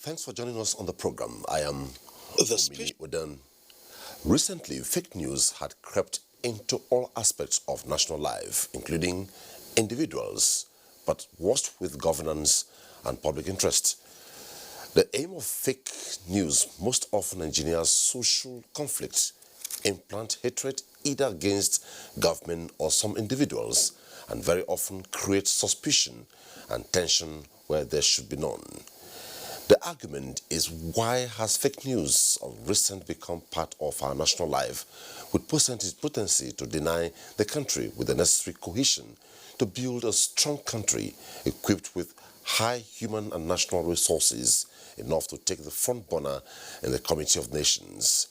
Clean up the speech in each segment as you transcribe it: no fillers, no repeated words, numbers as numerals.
Thanks for joining us on the program. I am The Omini Udan. Recently, fake news had crept into all aspects of national life, including individuals, but worst with governance and public interest. The aim of fake news most often engineers social conflict, implant hatred either against government or some individuals, and very often create suspicion and tension where there should be none. The argument is, why has fake news of recent become part of our national life with potency to deny the country with the necessary cohesion to build a strong country equipped with high human and national resources enough to take the front burner in the Committee of Nations.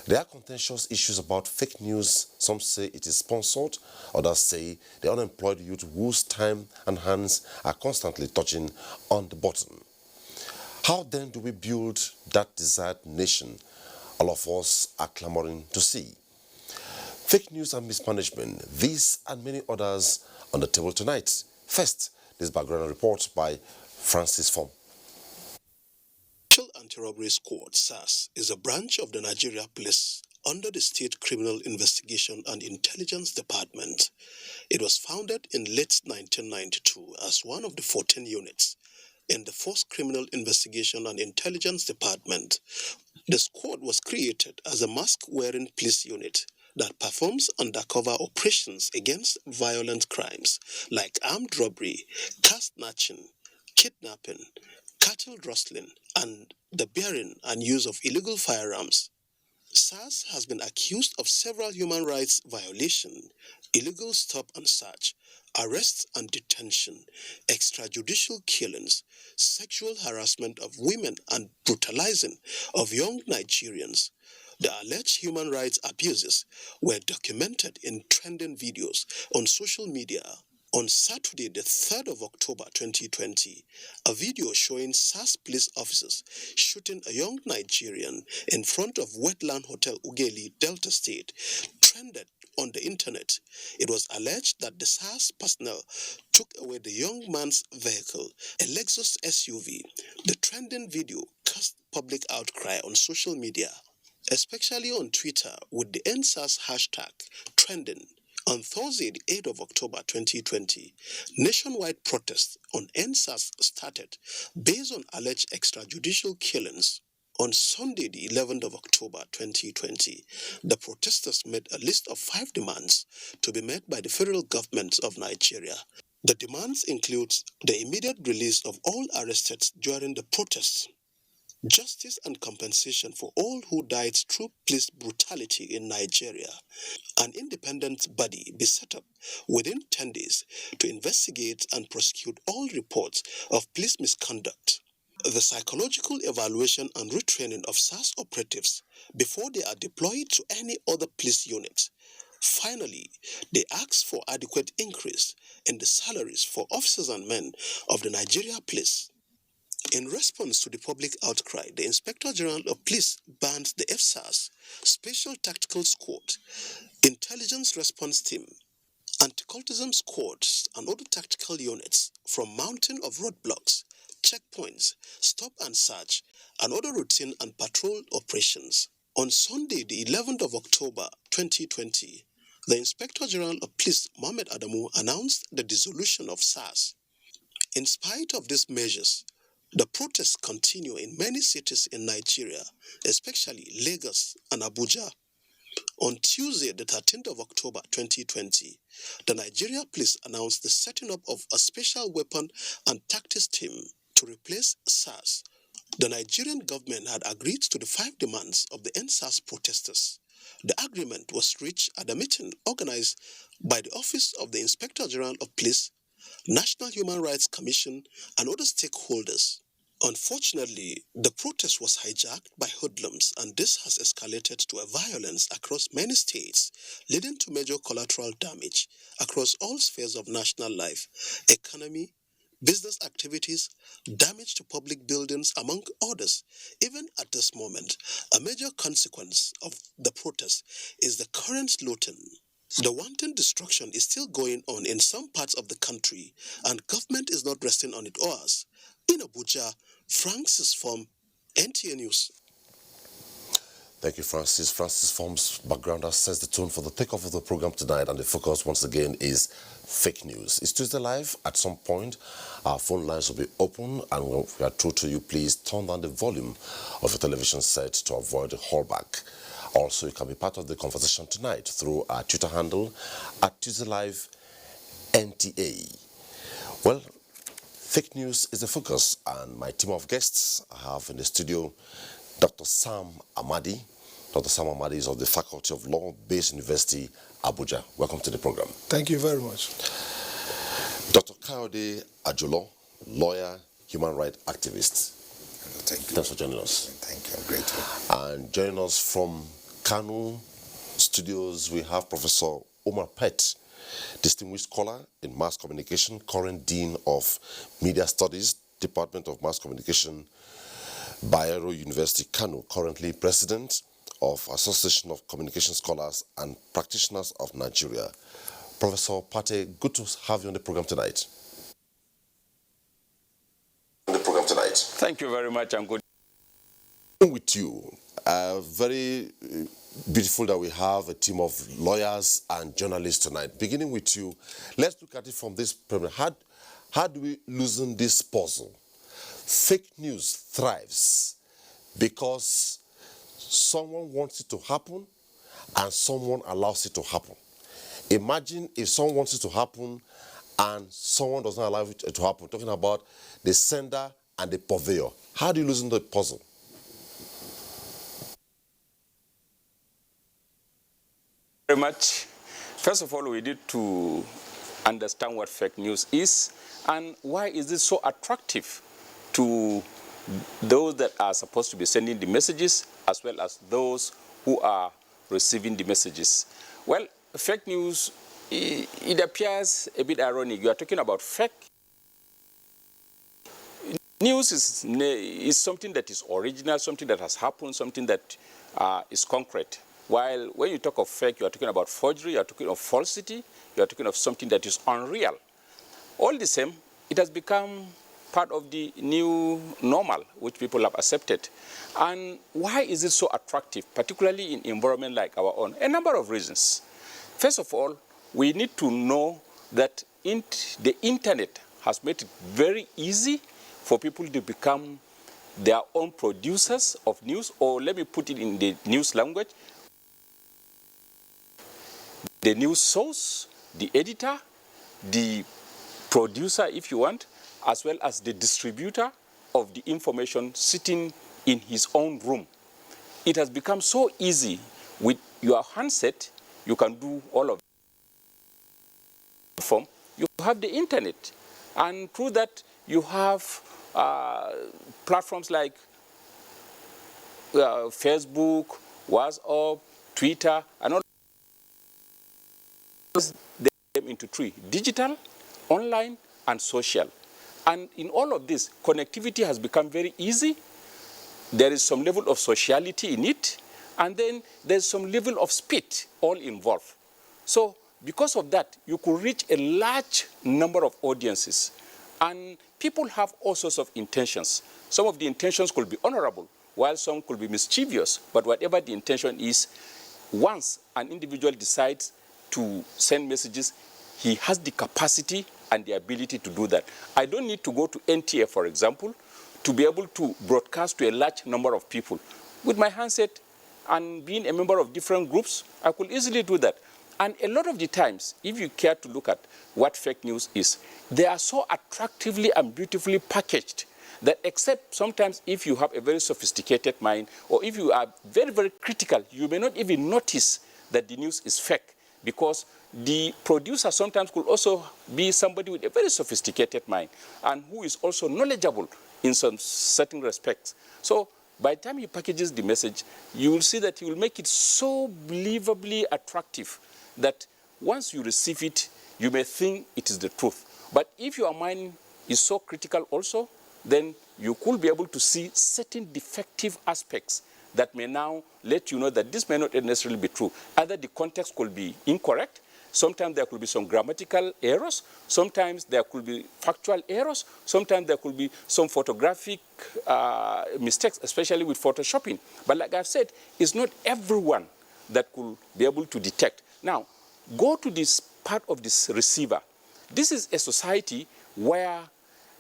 There are contentious issues about fake news. Some say it is sponsored, others say the unemployed youth whose time and hands are constantly touching on the button. How then do we build that desired nation all of us are clamoring to see? Fake news and mismanagement, these and many others on the table tonight. First, this background report by Francis Fom. Special Anti-Robbery Squad, SAS, is a branch of the Nigeria Police under the State Criminal Investigation and Intelligence Department. It was founded in late 1992 as one of the 14 units in the Force Criminal Investigation and Intelligence Department. The squad was created as a mask-wearing police unit that performs undercover operations against violent crimes like armed robbery, car snatching, kidnapping, cattle rustling, and the bearing and use of illegal firearms. SAS has been accused of several human rights violations, illegal stop and search, arrests and detention, extrajudicial killings, sexual harassment of women, and brutalizing of young Nigerians. The alleged human rights abuses were documented in trending videos on social media. On Saturday, the 3rd of October 2020, a video showing SAS police officers shooting a young Nigerian in front of Wetland Hotel Ugeli, Delta State, trended on the internet. It was alleged that the SAS personnel took away the young man's vehicle, a Lexus SUV. The trending video caused public outcry on social media, especially on Twitter, with the NSAS hashtag trending. On Thursday, the 8th of October 2020, nationwide protests on NSAS started based on alleged extrajudicial killings. On Sunday, the 11th of October 2020, the protesters made a list of 5 demands to be met by the federal government of Nigeria. The demands include the immediate release of all arrested during the protests, justice and compensation for all who died through police brutality in Nigeria. An independent body be set up within 10 days to investigate and prosecute all reports of police misconduct. The psychological evaluation and retraining of SAS operatives before they are deployed to any other police unit. Finally, they ask for adequate increase in the salaries for officers and men of the Nigeria Police. In response to the public outcry, the Inspector General of Police banned the FSAS, Special Tactical Squad, Intelligence Response Team, Anti-Cultism Squads, and other tactical units from mounting of roadblocks, checkpoints, stop and search, and other routine and patrol operations. On Sunday, the 11th of October 2020, the Inspector General of Police, Mohammed Adamu, announced the dissolution of SAS. In spite of these measures, the protests continue in many cities in Nigeria, especially Lagos and Abuja. On Tuesday, the 13th of October 2020, the Nigeria Police announced the setting up of a special weapon and tactics team to replace SAS. The Nigerian government had agreed to the 5 demands of the NSAS protesters. The agreement was reached at a meeting organized by the Office of the Inspector General of Police, National Human Rights Commission, and other stakeholders. Unfortunately, the protest was hijacked by hoodlums, and this has escalated to a violence across many states, leading to major collateral damage across all spheres of national life, economy, business activities, damage to public buildings, among others. Even at this moment, a major consequence of the protest is the current looting. The wanton destruction is still going on in some parts of the country, and government is not resting on its oars. In Abuja, Francis from NTA News. Thank you, Francis. Francis Form's background has sets the tone for the takeoff of the program tonight, and the focus once again is fake news. It's Tuesday Live. At some point, our phone lines will be open, and when we are through to you, please turn down the volume of your television set to avoid the hallback. Also, you can be part of the conversation tonight through our Twitter handle at Tuesday Live NTA. Well, fake news is the focus, and my team of guests I have in the studio Dr. Sam Amadi. Dr. Sam Amadi is of the Faculty of Law, based University, Abuja. Welcome to the program. Thank you very much. Dr. Kayode Ajolo, lawyer, human rights activist. Thank you. Thanks for joining us. Thank you. I'm grateful. And joining us from Kanu Studios, we have Professor Omar Pett, distinguished scholar in mass communication, current Dean of Media Studies, Department of Mass Communication, Bayero University, Kanu, currently President of Association of Communication Scholars and Practitioners of Nigeria. Professor Pate, good to have you on the program tonight. Thank you very much. I'm good. With you, very beautiful that we have a team of lawyers and journalists tonight. Beginning with you, let's look at it from this problem. How do we loosen this puzzle? Fake news thrives because someone wants it to happen and someone allows it to happen. Imagine if someone wants it to happen and someone does not allow it to happen. Talking about the sender and the purveyor. How do you loosen the puzzle? Very much. First of all, we need to understand what fake news is and why is it so attractive to those that are supposed to be sending the messages as well as those who are receiving the messages. Well, fake news, it appears a bit ironic. You are talking about fake news is something that is original, something that has happened, something that is concrete. While when you talk of fake, you are talking about forgery, you are talking of falsity, you are talking of something that is unreal. All the same, it has become part of the new normal, which people have accepted. And why is it so attractive, particularly in an environment like our own? A number of reasons. First of all, we need to know that the internet has made it very easy for people to become their own producers of news, or let me put it in the news language, the news source, the editor, the producer, if you want, as well as the distributor of the information sitting in his own room. It has become so easy. With your handset, you can do all of it. You have the internet, and through that, you have platforms like Facebook, WhatsApp, Twitter, and all them into three: digital, online, and social. And in all of this, connectivity has become very easy. There is some level of sociality in it, and then there's some level of speed all involved. So because of that, you could reach a large number of audiences. And people have all sorts of intentions. Some of the intentions could be honorable, while some could be mischievous. But whatever the intention is, once an individual decides to send messages, he has the capacity and the ability to do that. I don't need to go to NTA, for example, to be able to broadcast to a large number of people. With my handset and being a member of different groups, I could easily do that. And a lot of the times, if you care to look at what fake news is, they are so attractively and beautifully packaged that except sometimes if you have a very sophisticated mind or if you are very, very critical, you may not even notice that the news is fake, because the producer sometimes could also be somebody with a very sophisticated mind and who is also knowledgeable in some certain respects. So by the time he packages the message, you will see that he will make it so believably attractive that once you receive it, you may think it is the truth. But if your mind is so critical also, then you could be able to see certain defective aspects that may now let you know that this may not necessarily be true. Either the context could be incorrect, Sometimes there could be some grammatical errors. Sometimes there could be factual errors. Sometimes there could be some photographic mistakes, especially with photoshopping. But like I've said, it's not everyone that could be able to detect. Now, go to this part of this receiver. This is a society where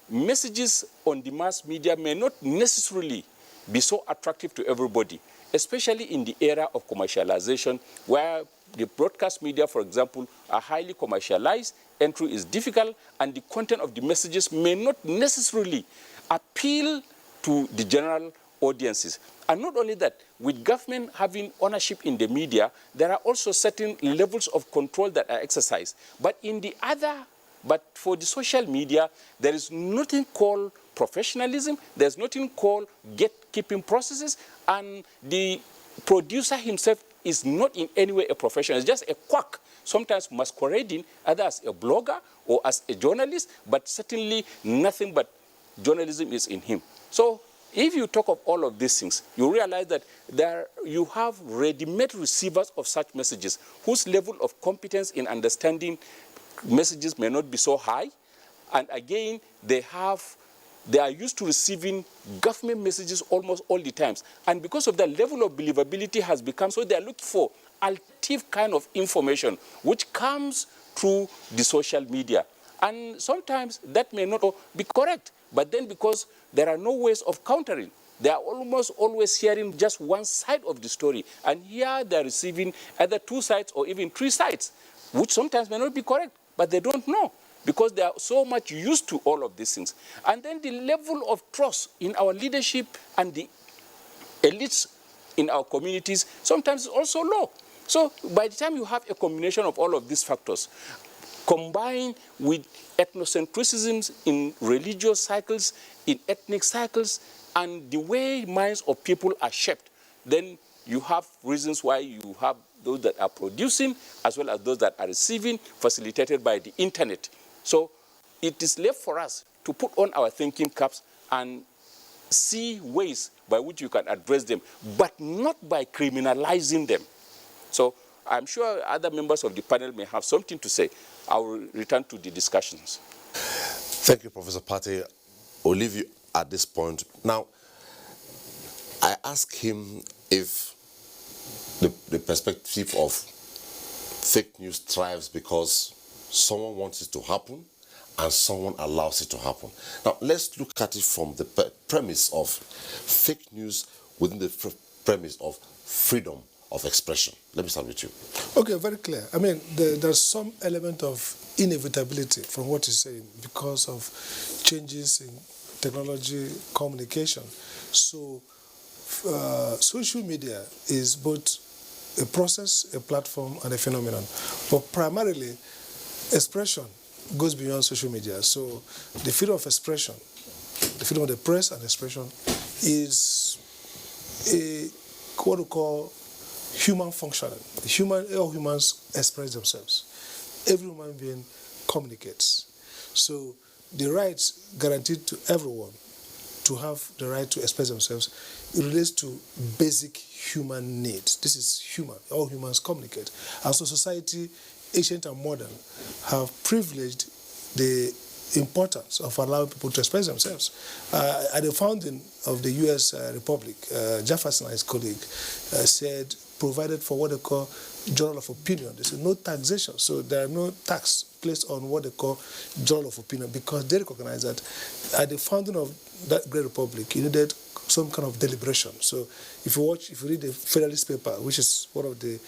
messages on the mass media may not necessarily be so attractive to everybody, especially in the era of commercialization, where the broadcast media, for example, are highly commercialized, entry is difficult, and the content of the messages may not necessarily appeal to the general audiences. And not only that, with government having ownership in the media, there are also certain levels of control that are exercised. But for the social media, there is nothing called professionalism, there's nothing called gatekeeping processes, and the producer himself is not in any way a professional. It's just a quack, sometimes masquerading either as a blogger or as a journalist, but certainly nothing but journalism is in him. So if you talk of all of these things, you realize that you have ready-made receivers of such messages whose level of competence in understanding messages may not be so high. And again, they are used to receiving government messages almost all the times. And because of that, level of believability has become so they are looking for alternative kind of information which comes through the social media. And sometimes that may not be correct, but then because there are no ways of countering, they are almost always hearing just one side of the story. And here they are receiving either 2 sides or even 3 sides, which sometimes may not be correct, but they don't know, because they are so much used to all of these things. And then the level of trust in our leadership and the elites in our communities sometimes is also low. So by the time you have a combination of all of these factors, combined with ethnocentrisms in religious cycles, in ethnic cycles, and the way minds of people are shaped, then you have reasons why you have those that are producing as well as those that are receiving, facilitated by the internet. So it is left for us to put on our thinking caps and see ways by which you can address them, but not by criminalizing them. So I'm sure other members of the panel may have something to say. I will return to the discussions. Thank you, Professor Pate. I'll leave you at this point. Now, I ask him if the perspective of fake news thrives because someone wants it to happen and someone allows it to happen. Now, let's look at it from the premise of fake news within the premise of freedom of expression. Let me start with you. Okay, very clear. I mean, there's some element of inevitability from what you're saying because of changes in technology, communication. So, social media is both a process, a platform, and a phenomenon. But primarily, expression goes beyond social media. So the freedom of expression, the freedom of the press and expression is what we call human functioning. All humans express themselves. Every human being communicates. So the rights guaranteed to everyone to have the right to express themselves, it relates to basic human needs. This is human. All humans communicate. And so society, ancient and modern, have privileged the importance of allowing people to express themselves. At the founding of the U.S. Republic, Jefferson and his colleague said, provided for what they call journal of opinion. There's no taxation, so there are no tax placed on what they call journal of opinion, because they recognize that at the founding of that great republic, you needed some kind of deliberation. So if you read the Federalist paper, which is one of the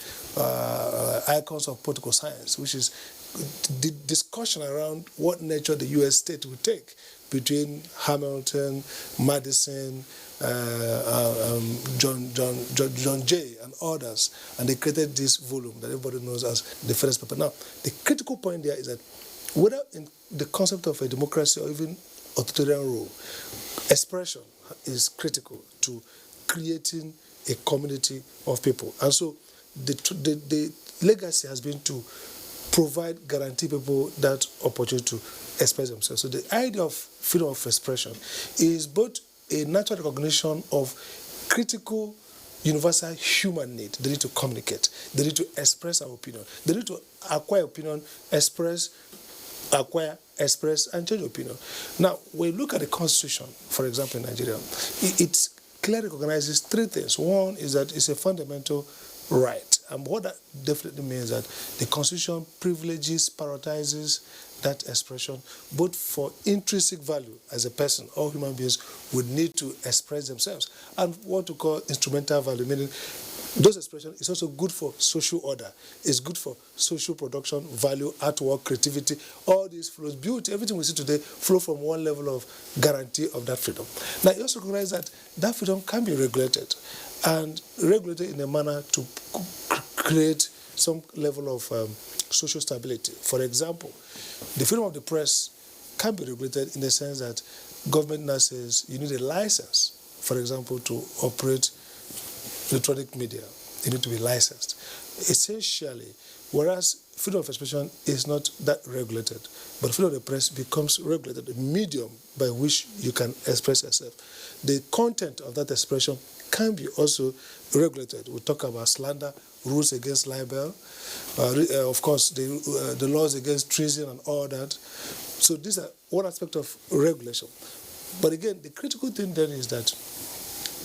icons of political science, which is the discussion around what nature the U.S. state would take between Hamilton, Madison, John Jay, and others, and they created this volume that everybody knows as the Federalist paper. Now, the critical point there is that whether in the concept of a democracy or even authoritarian rule, expression is critical to creating a community of people. And so the legacy has been to provide, guarantee people that opportunity to express themselves. So the idea of freedom of expression is both a natural recognition of critical universal human need. They need to communicate. They need to express our opinion. They need to acquire opinion, acquire, express, and change opinion. Now, when you look at the Constitution, for example, in Nigeria, it clearly recognizes three things. One is that it's a fundamental right. And what that definitely means that the Constitution privileges, prioritizes that expression, both for intrinsic value as a person. All human beings would need to express themselves. And what we call instrumental value, meaning those expressions is also good for social order. It's good for social production, value, artwork, creativity. All these flows, beauty, everything we see today flow from one level of guarantee of that freedom. Now, you also recognize that that freedom can be regulated, and regulated in a manner to create some level of social stability. For example, the freedom of the press can be regulated in the sense that government now says you need a license, for example, to operate electronic media. You need to be licensed. Essentially, whereas freedom of expression is not that regulated, but freedom of the press becomes regulated, a medium by which you can express yourself. The content of that expression can be also regulated. We talk about slander, rules against libel, of course, the laws against treason and all that. So these are one aspect of regulation. But again, the critical thing then is that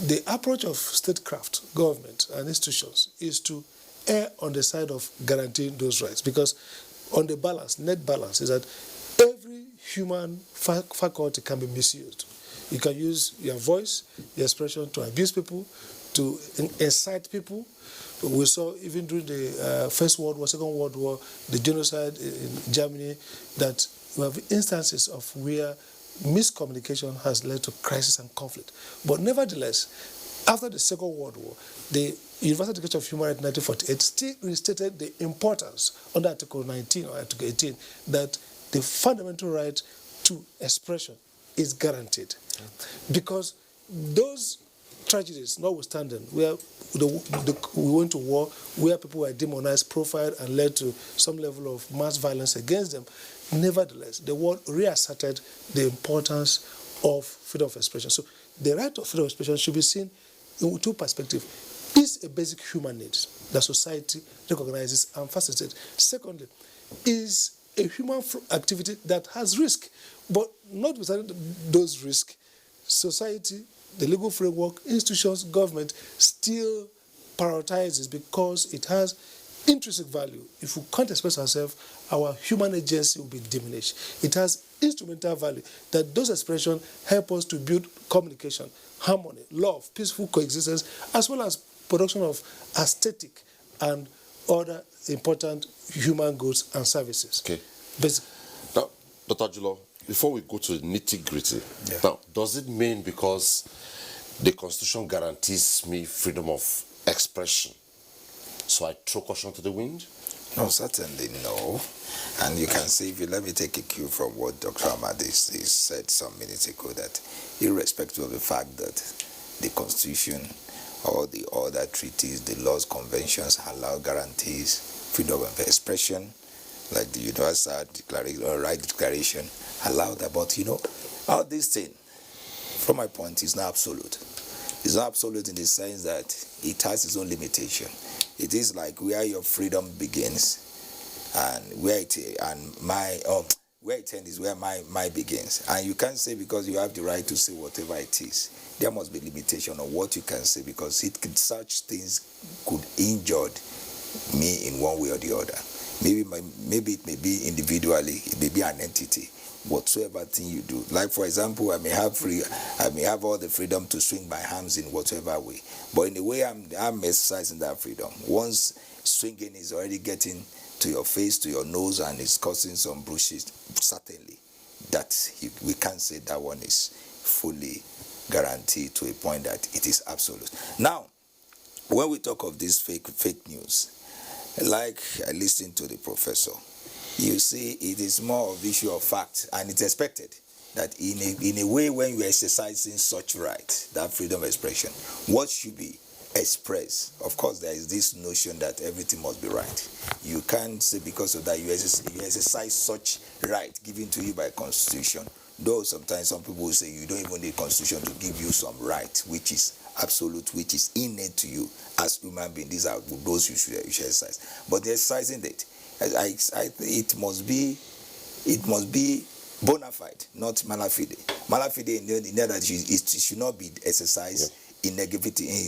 the approach of statecraft, government, and institutions is to err on the side of guaranteeing those rights, because on the balance, net balance, is that every human faculty can be misused. You can use your voice, your expression to abuse people, to incite people. We saw even during the First World War, Second World War, the genocide in Germany, that we have instances of where miscommunication has led to crisis and conflict. But nevertheless, after the Second World War, the Universal Declaration of Human Rights in 1948 still restated the importance under Article 19 or Article 18 that the fundamental right to expression is guaranteed. Because those tragedies notwithstanding, where we went to war, where people were demonized, profiled, and led to some level of mass violence against them, nevertheless, the world reasserted the importance of freedom of expression. So the right of freedom of expression should be seen in two perspectives. Is a basic human need that society recognizes and facilitates. Secondly, is a human activity that has risk. But notwithstanding those risks, society, the legal framework, institutions, government still prioritizes because it has intrinsic value. If we can't express ourselves, our human agency will be diminished. It has instrumental value, that those expressions help us to build communication, harmony, love, peaceful coexistence, as well as production of aesthetic and other important human goods and services. Okay. Basically. Now, Dr. Julo, before we go to the nitty-gritty, now, does it mean because the Constitution guarantees me freedom of expression, so I throw caution to the wind? No, certainly no. And you can see, if you let me take a cue from what Dr. Ahmad said some minutes ago, that irrespective of the fact that the Constitution or the other treaties, the laws, conventions allow guarantees freedom of expression, like the Universal Rights Declaration allow that. But all these things, from my point, is not absolute. It's not absolute in the sense that it has its own limitation. It is like where your freedom begins, and where it ends is where my begins. And you can't say because you have the right to say whatever it is. There must be limitation on what you can say, because such things could injure me in one way or the other. Maybe it may be individually, it may be an entity, whatsoever thing you do. Like, for example, I may have all the freedom to swing my arms in whatever way, but in a way I'm exercising that freedom. Once swinging is already getting to your face, to your nose, and it's causing some bruises, certainly that we can't say that one is fully guaranteed to a point that it is absolute. Now, when we talk of this fake news, like I listened to the professor, you see, it is more of issue of fact, and it's expected that in a way, when you are exercising such right, that freedom of expression, what should be expressed? Of course, there is this notion that everything must be right. You can't say because of that you exercise such right given to you by Constitution. Though sometimes some people will say you don't even need Constitution to give you some right, which is absolute, which is innate to you as human being. These are those you should exercise. But the exercising it, it must be bona fide, not mala fide. Mala fide in that it should not be exercised in negativity,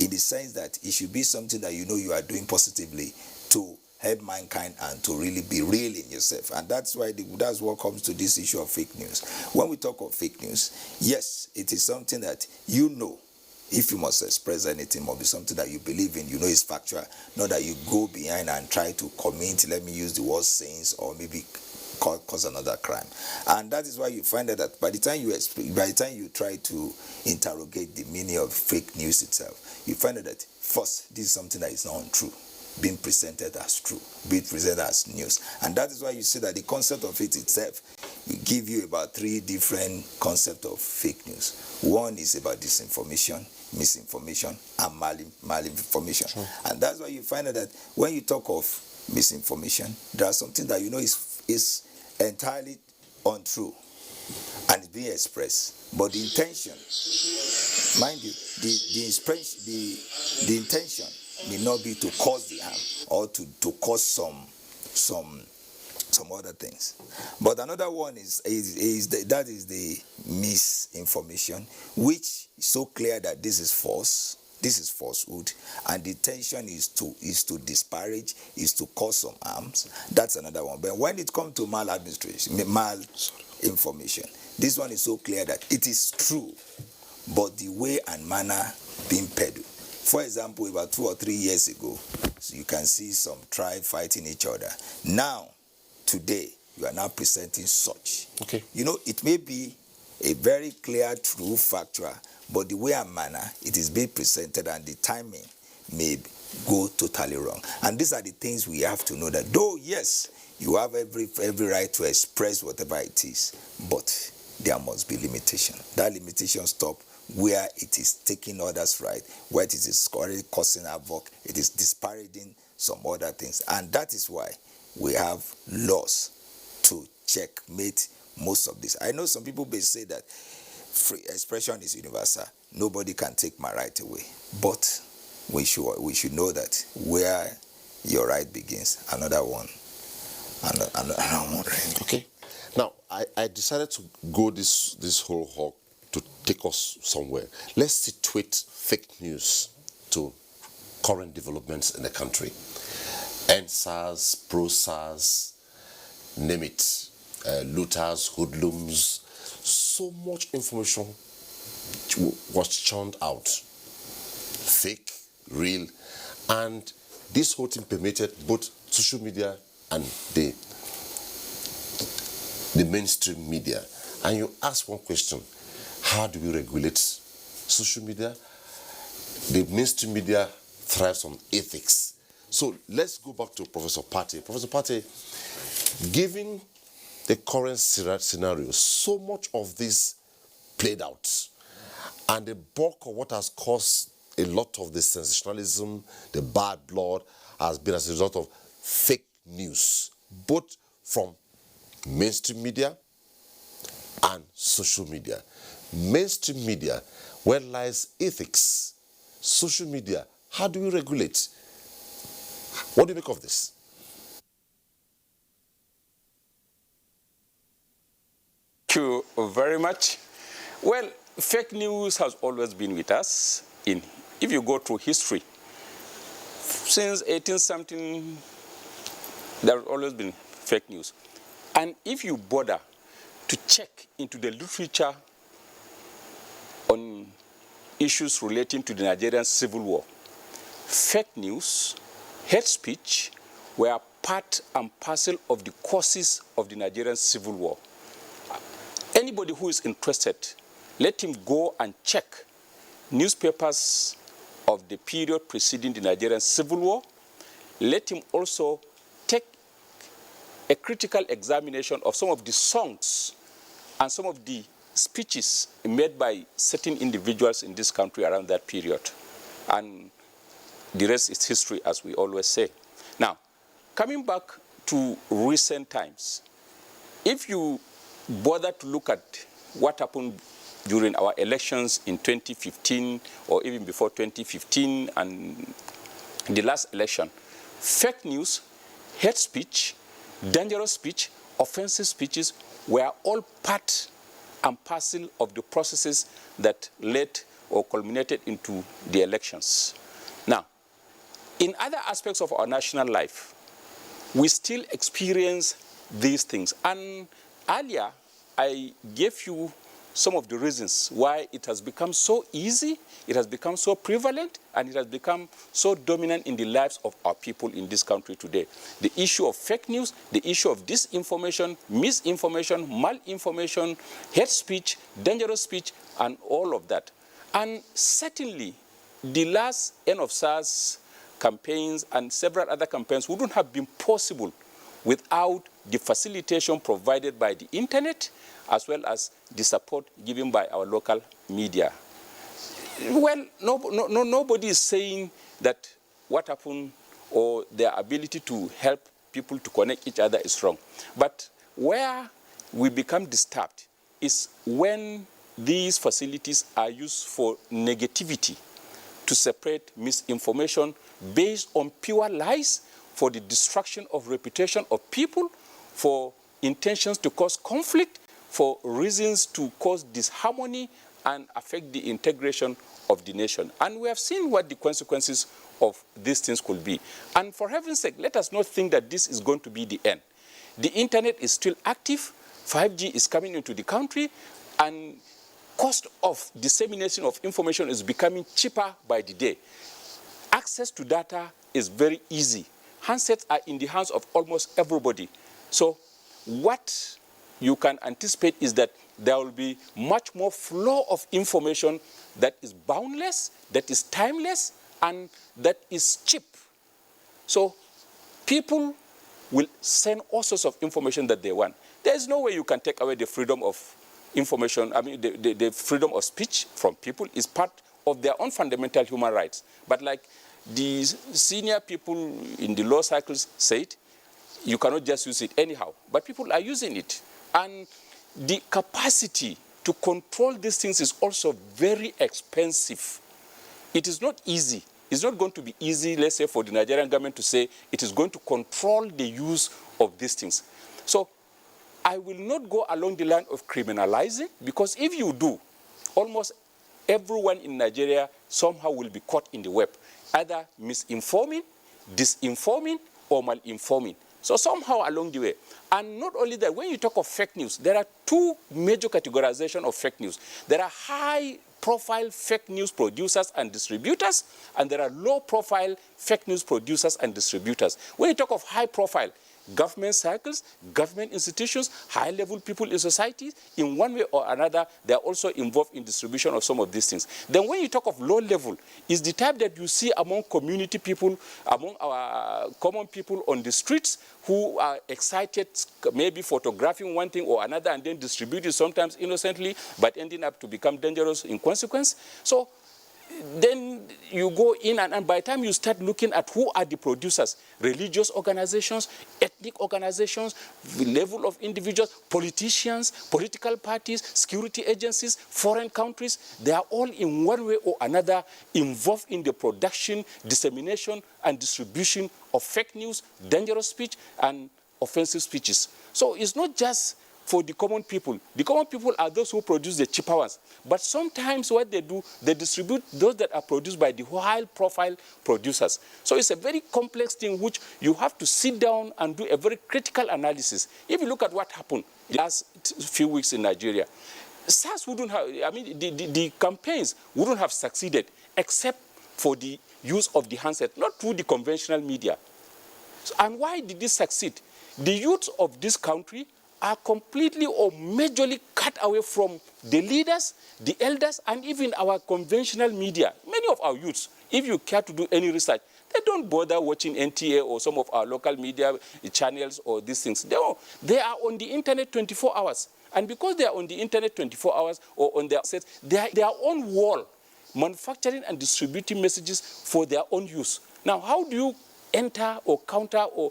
in the sense that it should be something that you know you are doing positively to help mankind and to really be real in yourself. And that's why that's what comes to this issue of fake news. When we talk of fake news, yes, it is something that you know, if you must express anything, must be something that you believe in, you know is factual, not that you go behind and try to commit, let me use the word sins, or maybe cause another crime. And that is why you find that by the time you try to interrogate the meaning of fake news itself, you find that first, this is something that is not untrue, being presented as true, being presented as news. And that is why you see that the concept of it itself will give you about 3 different concepts of fake news. One is about disinformation, misinformation, and malinformation. Sure. And that's why you find that when you talk of misinformation, there are something that you know is entirely untrue and it's being expressed. But the intention, mind you, the intention may not be to cause the harm or to cause some other things. But another one is the misinformation, which is so clear that this is false, this is falsehood, and the intention is to disparage, is to cause some harms. That's another one. But when it comes to malinformation, this one is so clear that it is true, but the way and manner being peddled. For example, about 2 or 3 years ago, so you can see some tribe fighting each other. Now, today, you are now presenting such. Okay. You know, it may be a very clear, true, factual, but the way and manner it is being presented and the timing may go totally wrong. And these are the things we have to know, that though, yes, you have every right to express whatever it is, but there must be limitation. That limitation stop where it is taking others' right, where it is already causing havoc, it is disparaging some other things. And that is why we have laws to checkmate most of this. I know some people may say that free expression is universal. Nobody can take my right away. But we should know that where your right begins, another one. Okay. Now, I decided to go this whole hawk to take us somewhere. Let's situate fake news to current developments in the country. NSAS, pro-SARS, name it, looters, hoodlums. So much information was churned out. Fake, real, and this whole thing permeated both social media and the mainstream media. And you ask one question: how do we regulate social media? The mainstream media thrives on ethics. So let's go back to Professor Pate. Professor Pate, given the current scenario, so much of this played out, and the bulk of what has caused a lot of the sensationalism, the bad blood, has been as a result of fake news, both from mainstream media and social media. Mainstream media, where lies ethics? Social media, how do we regulate? What do you make of this? Thank you very much. Well, fake news has always been with us. If you go through history, since 18-something, there has always been fake news. And if you bother to check into the literature on issues relating to the Nigerian Civil War, fake news, hate speech were part and parcel of the causes of the Nigerian Civil War. Anybody who is interested, let him go and check newspapers of the period preceding the Nigerian Civil War. Let him also take a critical examination of some of the songs and some of the speeches made by certain individuals in this country around that period. And the rest is history, as we always say. Now, coming back to recent times, if you bother to look at what happened during our elections in 2015 or even before 2015 and the last election, fake news, hate speech, dangerous speech, offensive speeches were all part and parcel of the processes that led or culminated into the elections. Now, in other aspects of our national life, we still experience these things. And earlier, I gave you some of the reasons why it has become so easy, it has become so prevalent, and it has become so dominant in the lives of our people in this country today. The issue of fake news, the issue of disinformation, misinformation, malinformation, hate speech, dangerous speech, and all of that. And certainly, the last end of SARS campaigns and several other campaigns wouldn't have been possible without the facilitation provided by the internet, as well as the support given by our local media. Well, nobody is saying that what happened or their ability to help people to connect each other is wrong. But where we become disturbed is when these facilities are used for negativity, to separate misinformation based on pure lies, for the destruction of reputation of people, for intentions to cause conflict, for reasons to cause disharmony and affect the integration of the nation. And we have seen what the consequences of these things could be. And for heaven's sake, let us not think that this is going to be the end. The internet is still active, 5G is coming into the country, and cost of dissemination of information is becoming cheaper by the day. Access to data is very easy. Handsets are in the hands of almost everybody. So what you can anticipate is that there will be much more flow of information that is boundless, that is timeless, and that is cheap. So people will send all sorts of information that they want. There is no way you can take away the freedom of information, the freedom of speech from people is part of their own fundamental human rights. But like the senior people in the law circles said, you cannot just use it anyhow. But people are using it. And the capacity to control these things is also very expensive. It is not easy. It's not going to be easy, let's say, for the Nigerian government to say it is going to control the use of these things. So I will not go along the line of criminalizing, because if you do, almost everyone in Nigeria somehow will be caught in the web, either misinforming, disinforming, or malinforming. So somehow along the way. And not only that, when you talk of fake news, there are two major categorizations of fake news. There are high-profile fake news producers and distributors, and there are low-profile fake news producers and distributors. When you talk of high-profile, government circles, government institutions, high-level people in society, in one way or another, they are also involved in distribution of some of these things. Then when you talk of low-level, it's the type that you see among community people, among our common people on the streets who are excited, maybe photographing one thing or another and then distribute it sometimes innocently, but ending up to become dangerous in consequence. So then you go in and by the time you start looking at who are the producers, religious organizations, ethnic organizations, the level of individuals, politicians, political parties, security agencies, foreign countries, they are all in one way or another involved in the production, dissemination, and distribution of fake news, dangerous speech, and offensive speeches. So it's not just for the common people. The common people are those who produce the cheaper ones. But sometimes what they do, they distribute those that are produced by the high-profile producers. So it's a very complex thing which you have to sit down and do a very critical analysis. If you look at what happened in the last few weeks in Nigeria, SARS wouldn't have, the campaigns wouldn't have succeeded except for the use of the handset, not through the conventional media. And why did this succeed? The youth of this country are completely or majorly cut away from the leaders, the elders, and even our conventional media. Many of our youths, if you care to do any research, they don't bother watching NTA or some of our local media channels or these things. They are on the internet 24 hours. And because they are on the internet 24 hours or on their sets, they are their own wall, manufacturing and distributing messages for their own use. Now, how do you enter or counter or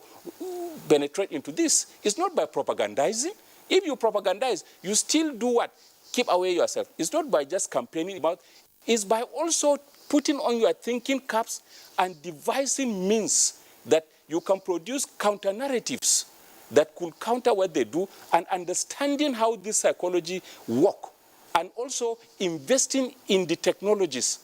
penetrate into this? It's not by propagandizing. If you propagandize, you still do what? keep away yourself. It's not by just campaigning about, it's by also putting on your thinking caps and devising means that you can produce counter-narratives that could counter what they do, and understanding how this psychology works, and also investing in the technologies.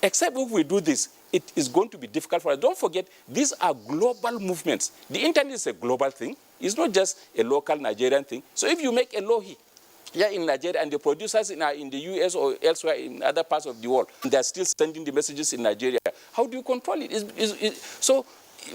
Except if we do this, it is going to be difficult for us. Don't forget, these are global movements. The internet is a global thing. It's not just a local Nigerian thing. So if you make a law here in Nigeria, and the producers in the US or elsewhere in other parts of the world, they're still sending the messages in Nigeria, how do you control it? So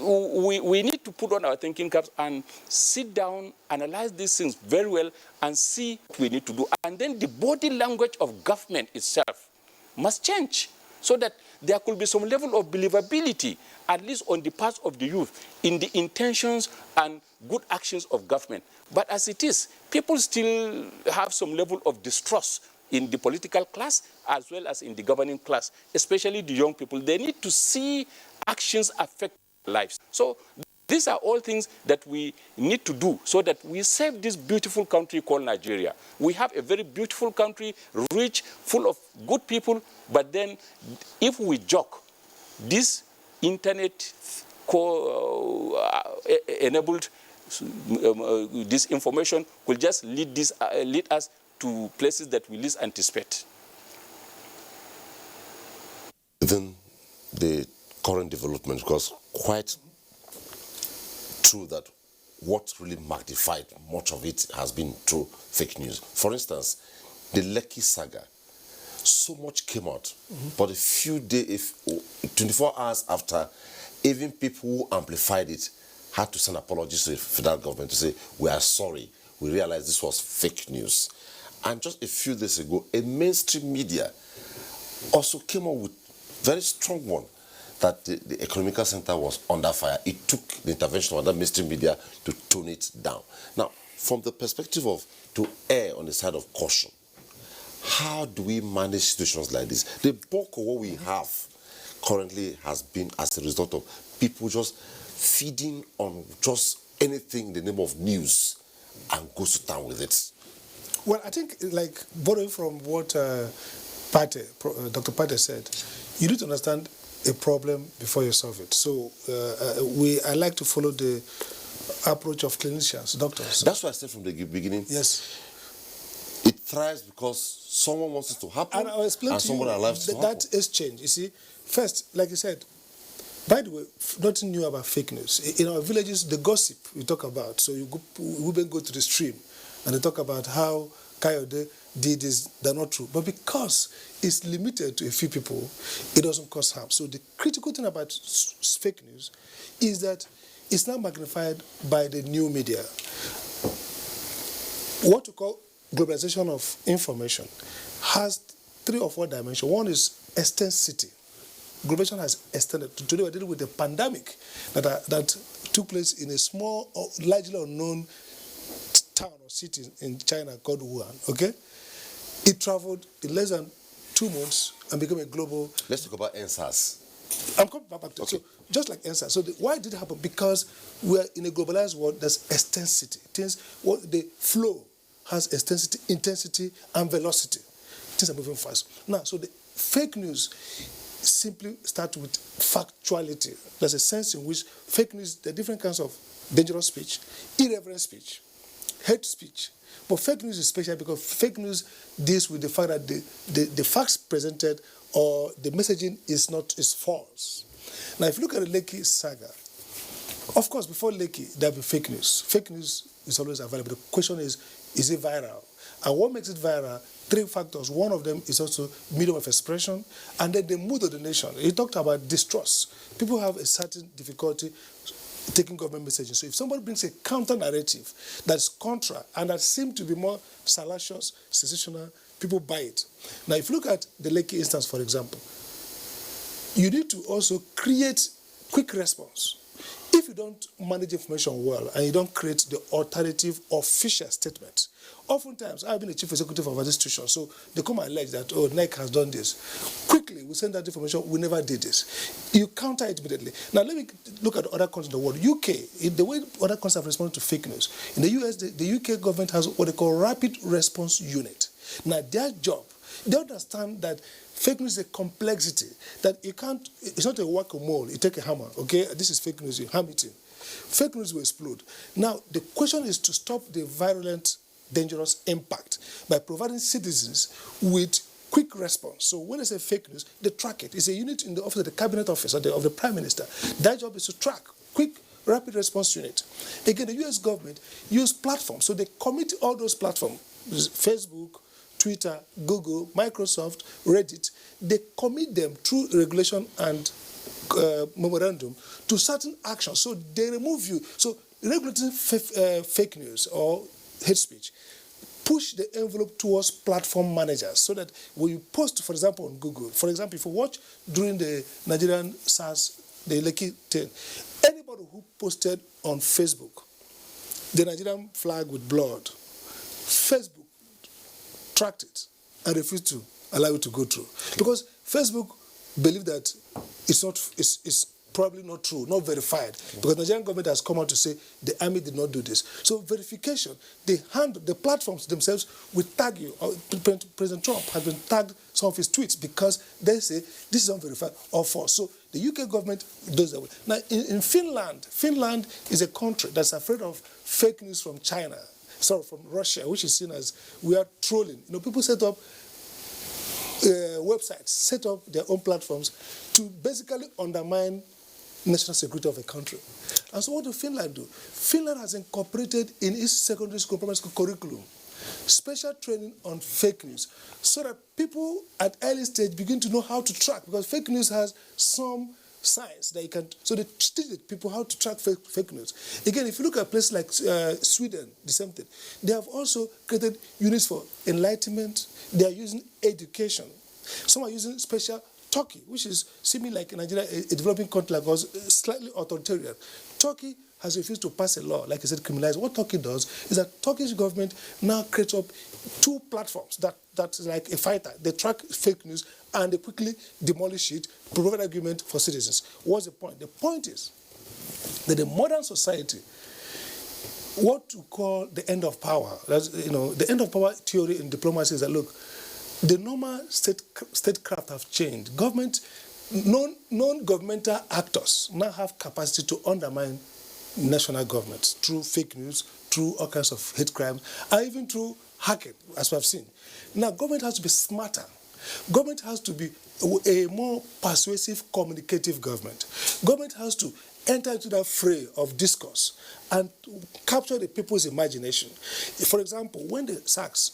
we need to put on our thinking caps and sit down, analyze these things very well, and see what we need to do. And then the body language of government itself must change, so that there could be some level of believability, at least on the part of the youth, in the intentions and good actions of government. But as it is, people still have some level of distrust in the political class as well as in the governing class, especially the young people. They need to see actions affect lives. So these are all things that we need to do so that we save this beautiful country called Nigeria. We have a very beautiful country, rich, full of good people, but then if we joke, this internet enabled this information will just lead us to places that we least anticipate. Within the current development, because quite true that what really magnified much of it has been through fake news. For instance, the Lekki saga, so much came out, but a few days, 24 hours after, even people who amplified it had to send apologies to the federal government to say, we are sorry, we realized this was fake news. And just a few days ago, a mainstream media also came up with very strong one, that the economical center was under fire. It took the intervention of other mainstream media to tone it down. Now, from the perspective of to err on the side of caution, how do we manage situations like this? The bulk of what we have currently has been as a result of people just feeding on just anything in the name of news and goes to town with it. Well, I think, like, borrowing from what Dr. Pate said, you need to understand a problem before you solve it. So I like to follow the approach of clinicians, doctors. That's why I said from the beginning. Yes. It thrives because someone wants it to happen, and I'll explain and to someone allows it to happen. That is change. You see, first, like you said, by the way, nothing new about fake news. In our villages, the gossip we talk about. So women go to the stream and they talk about how Kayode did this, they're not true. But because it's limited to a few people, it doesn't cause harm. So the critical thing about fake news is that it's now magnified by the new media. What we call globalization of information has 3 or 4 dimensions. One is extensity. Globalization has extended. Today we're dealing with a pandemic that took place in a small, or largely unknown town or city in China called Wuhan, okay? It traveled in less than 2 months and became a global... Let's talk about NSAS. I'm coming back to it. Okay. So, just like NSAS. So why did it happen? Because we're in a globalized world, there's extensity. The flow has extensity, intensity, and velocity. Things are moving fast. Now, so the fake news simply start with factuality. There's a sense in which fake news, there are different kinds of dangerous speech, irreverent speech, hate speech. But fake news is special because fake news deals with the fact that the facts presented or the messaging is false. Now, if you look at the Lekki saga, of course, before Lekki, there'll be fake news. Fake news is always available. The question is it viral? And what makes it viral? 3 factors. One of them is also medium of expression, and then the mood of the nation. He talked about distrust. People have a certain difficulty taking government messages. So if somebody brings a counter-narrative that's contra and that seems to be more salacious, sensational, people buy it. Now, if you look at the Lekki instance, for example, you need to also create quick response. If you don't manage information well and you don't create the alternative official statement, oftentimes, I've been a chief executive of an institution, so they come and allege that, oh, NEC has done this. Quickly, we send that information, we never did this. You counter it immediately. Now, let me look at other countries in the world. UK, in the way other countries have responded to fake news. In the US, the UK government has what they call rapid response unit. Now, their job, they understand that fake news is a complexity, that you can't, it's not a whack-a-mole. You take a hammer, okay, this is fake news, you hammer it in. Fake news will explode. Now, the question is to stop the virulent, dangerous impact by providing citizens with quick response. So when they say fake news, they track it. It's a unit in the office of the cabinet office of the Prime Minister. Their job is to track quick, rapid response unit. Again, the US government use platforms. So they commit all those platforms, Facebook, Twitter, Google, Microsoft, Reddit. They commit them through regulation and memorandum to certain actions. So they remove you. So regulating fake news or hate speech push the envelope towards platform managers so that when you post, for example, on Google, for example, if you watch during the Nigerian SARS, the Lekki 10, anybody who posted on Facebook the Nigerian flag with blood, Facebook tracked it and refused to allow it to go through. Because Facebook believe that it's probably not true, not verified, because the Nigerian government has come out to say the army did not do this. So verification, the platforms themselves will tag you. President Trump has been tagged some of his tweets because they say this is unverified or false. So the UK government does that way. Now in Finland is a country that's afraid of fake news from China, sorry, from Russia, which is seen as we are trolling. You know, people set up websites, set up their own platforms to basically undermine national security of a country. And so what do Finland do? Finland has incorporated in its secondary school primary school curriculum special training on fake news so that people at early stage begin to know how to track, because fake news has some science that you can, so they teach people how to track fake news. Again, if you look at places like Sweden, the same thing. They have also created units for enlightenment. They are using education. Some are using special Turkey, which is seeming like Nigeria, a developing country like us, slightly authoritarian. Turkey has refused to pass a law, like I said, criminalize. What Turkey does is that Turkish government now creates up two platforms that's like a fighter. They track fake news and they quickly demolish it, provide argument for citizens. What's the point? The point is that in modern society, what we call the end of power, that's, you know, the end of power theory in diplomacy is that, look, the normal statecraft have changed. Government, non-governmental actors now have capacity to undermine national governments through fake news, through all kinds of hate crimes, and even through hacking, as we have seen. Now, government has to be smarter. Government has to be a more persuasive, communicative government. Government has to enter into that fray of discourse and capture the people's imagination. For example, when the SARS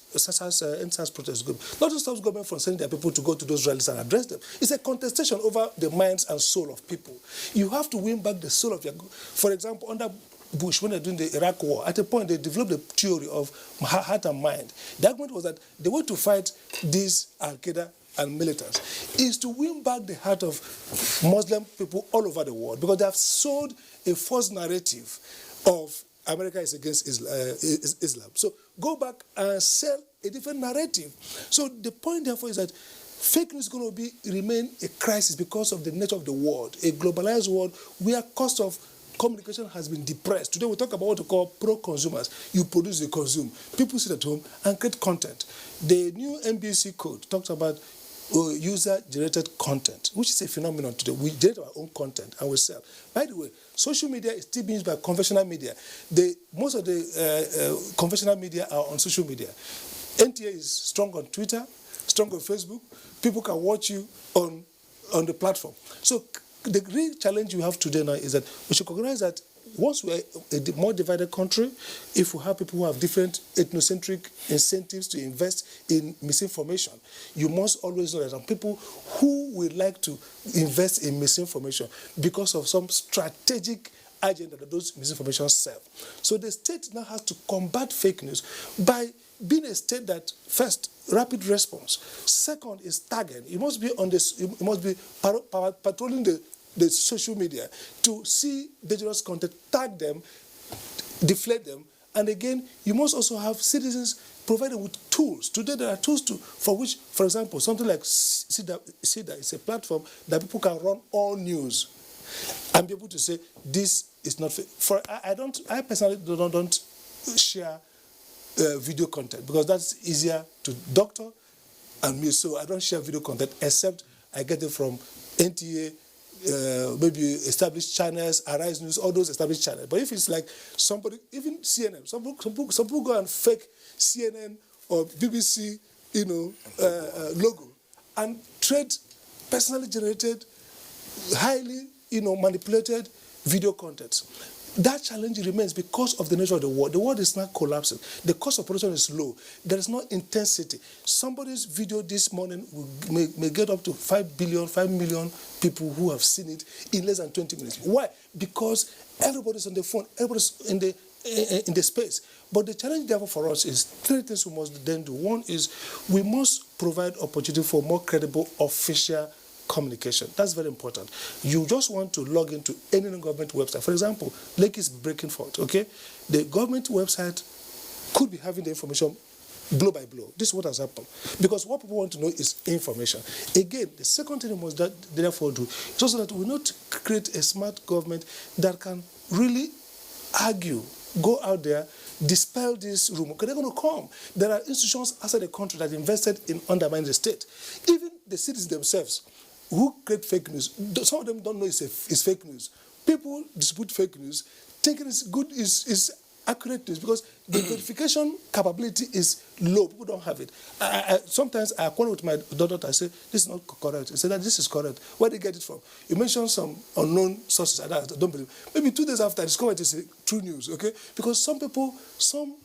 protest group, not just stops government from sending their people to go to those rallies and address them. It's a contestation over the minds and soul of people. You have to win back the soul of your... For example, under Bush, when they're doing the Iraq war, at a point they developed the theory of heart and mind. The argument was that the way to fight these Al-Qaeda and militants is to win back the heart of Muslim people all over the world, because they have sold a false narrative of America is against Islam. So go back and sell a different narrative. So the point, therefore, is that fake news is going to remain a crisis because of the nature of the world, a globalized world where cost of communication has been depressed. Today we talk about what we call pro-consumers. You produce, you consume. People sit at home and create content. The new NBC code talks about user-generated content, which is a phenomenon today. We generate our own content and we sell. By the way, social media is still being used by conventional media. Most of the conventional media are on social media. NTA is strong on Twitter, strong on Facebook. People can watch you on the platform. So the real challenge we have today now is that we should recognize that once we are a more divided country, if we have people who have different ethnocentric incentives to invest in misinformation, you must always know that there are people who would like to invest in misinformation because of some strategic agenda that those misinformation serve. So the state now has to combat fake news by being a state that, first, rapid response. Second is tagging. You must be on this. You must be patrolling the social media to see dangerous content, tag them, deflate them, and again, you must also have citizens provided with tools. Today, there are tools for which, for example, something like SIDA is a platform that people can run all news and be able to say this is not fake. I personally don't share video content because that's easier to doctor and me. So I don't share video content except I get it from NTA, maybe established channels, Arise News, all those established channels. But if it's like somebody, even CNN, some people go and fake CNN or BBC, logo and trade personally generated, highly, manipulated video content. That challenge remains because of the nature of the world. The world is not collapsing. The cost of production is low. There is no intensity. Somebody's video this morning may get up to 5 million people who have seen it in less than 20 minutes. Why? Because everybody's on the phone, everybody's in the space. But the challenge, therefore, for us is three things we must then do. One is we must provide opportunity for more credible official communication. That's very important. You just want to log into any government website. For example, Lake is breaking forth, okay? The government website could be having the information blow by blow. This is what has happened. Because what people want to know is information. Again, the second thing we must therefore do is also that we not create a smart government that can really argue, go out there, dispel this rumor. Because they're going to come. There are institutions outside the country that invested in undermining the state. Even the citizens themselves who create fake news, some of them don't know it's fake news. People distribute fake news, thinking it's good, is accurate news because the verification capability is low. People don't have it. Sometimes I quarrel with my daughter. I say, this is not correct. I say that this is correct. Where did they get it from? You mentioned some unknown sources. I don't believe. Maybe 2 days after, I discovered it is true news, okay? Because some people, some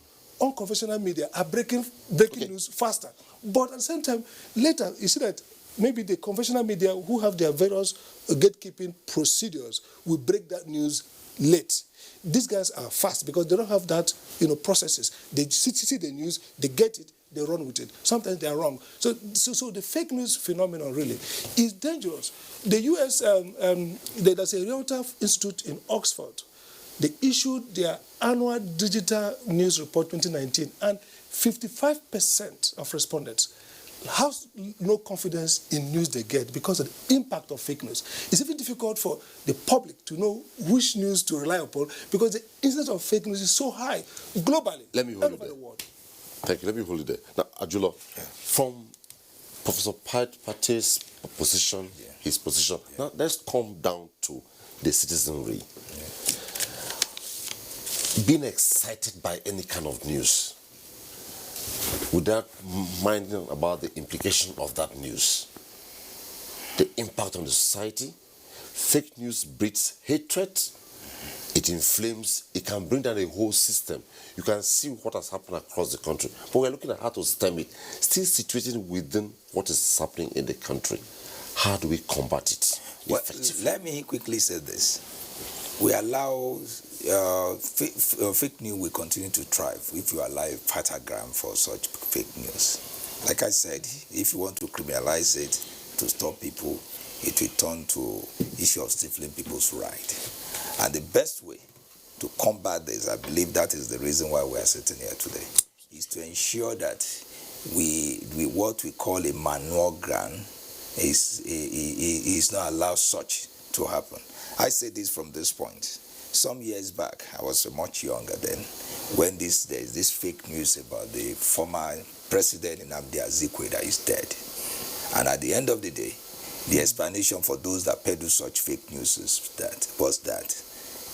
unconventional media are breaking news faster. But at the same time, later, you see that maybe the conventional media who have their various gatekeeping procedures will break that news late. These guys are fast because they don't have that, processes. They see the news, they get it, they run with it. Sometimes they are wrong. So the fake news phenomenon really is dangerous. The U.S., there's a Reuters Institute in Oxford. They issued their annual digital news report 2019, and 55% of respondents have no confidence in news they get because of the impact of fake news. It's even difficult for the public to know which news to rely upon because the incidence of fake news is so high globally. Let me hold you there. Thank you. Let me hold you there. Now, Ajulo, from Professor Pate's position, his position, now let's come down to the citizenry. Being excited by any kind of news, without minding about the implication of that news, the impact on the society. Fake news breeds hatred, it inflames, it can bring down a whole system. You can see what has happened across the country, but we're looking at how to stem it, still situated within what is happening in the country. How do we combat it? Well, let me quickly say this. We allow fake news will continue to thrive if you allow a fertile ground for such fake news. Like I said, if you want to criminalize it to stop people, it will turn to issue of stifling people's right. And the best way to combat this, I believe that is the reason why we are sitting here today, is to ensure that we what we call a manure ground is not allow such to happen. I say this from this point. Some years back, I was much younger then, when there's this fake news about the former president Nnamdi Azikiwe that is dead. And at the end of the day, the explanation for those that peddle such fake news was that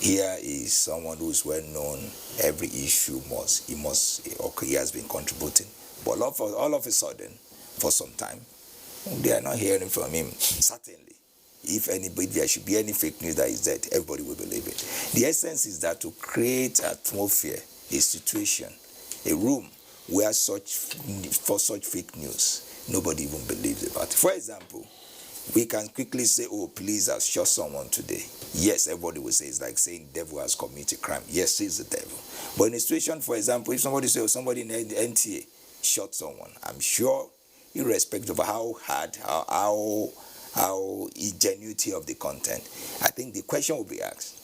here is someone who is well known, every issue he has been contributing. But all of a sudden, for some time, they are not hearing from him, certainly. If there should be any fake news that is dead, everybody will believe it. The essence is that to create an atmosphere, a situation, a room where for such fake news, nobody even believes about it. For example, we can quickly say, oh, police has shot someone today. Yes, everybody will say it's like saying the devil has committed crime. Yes, he's the devil. But in a situation, for example, if somebody says, oh, somebody in the NTA shot someone, I'm sure, irrespective of how hard, how ingenuity of the content, I think the question will be asked,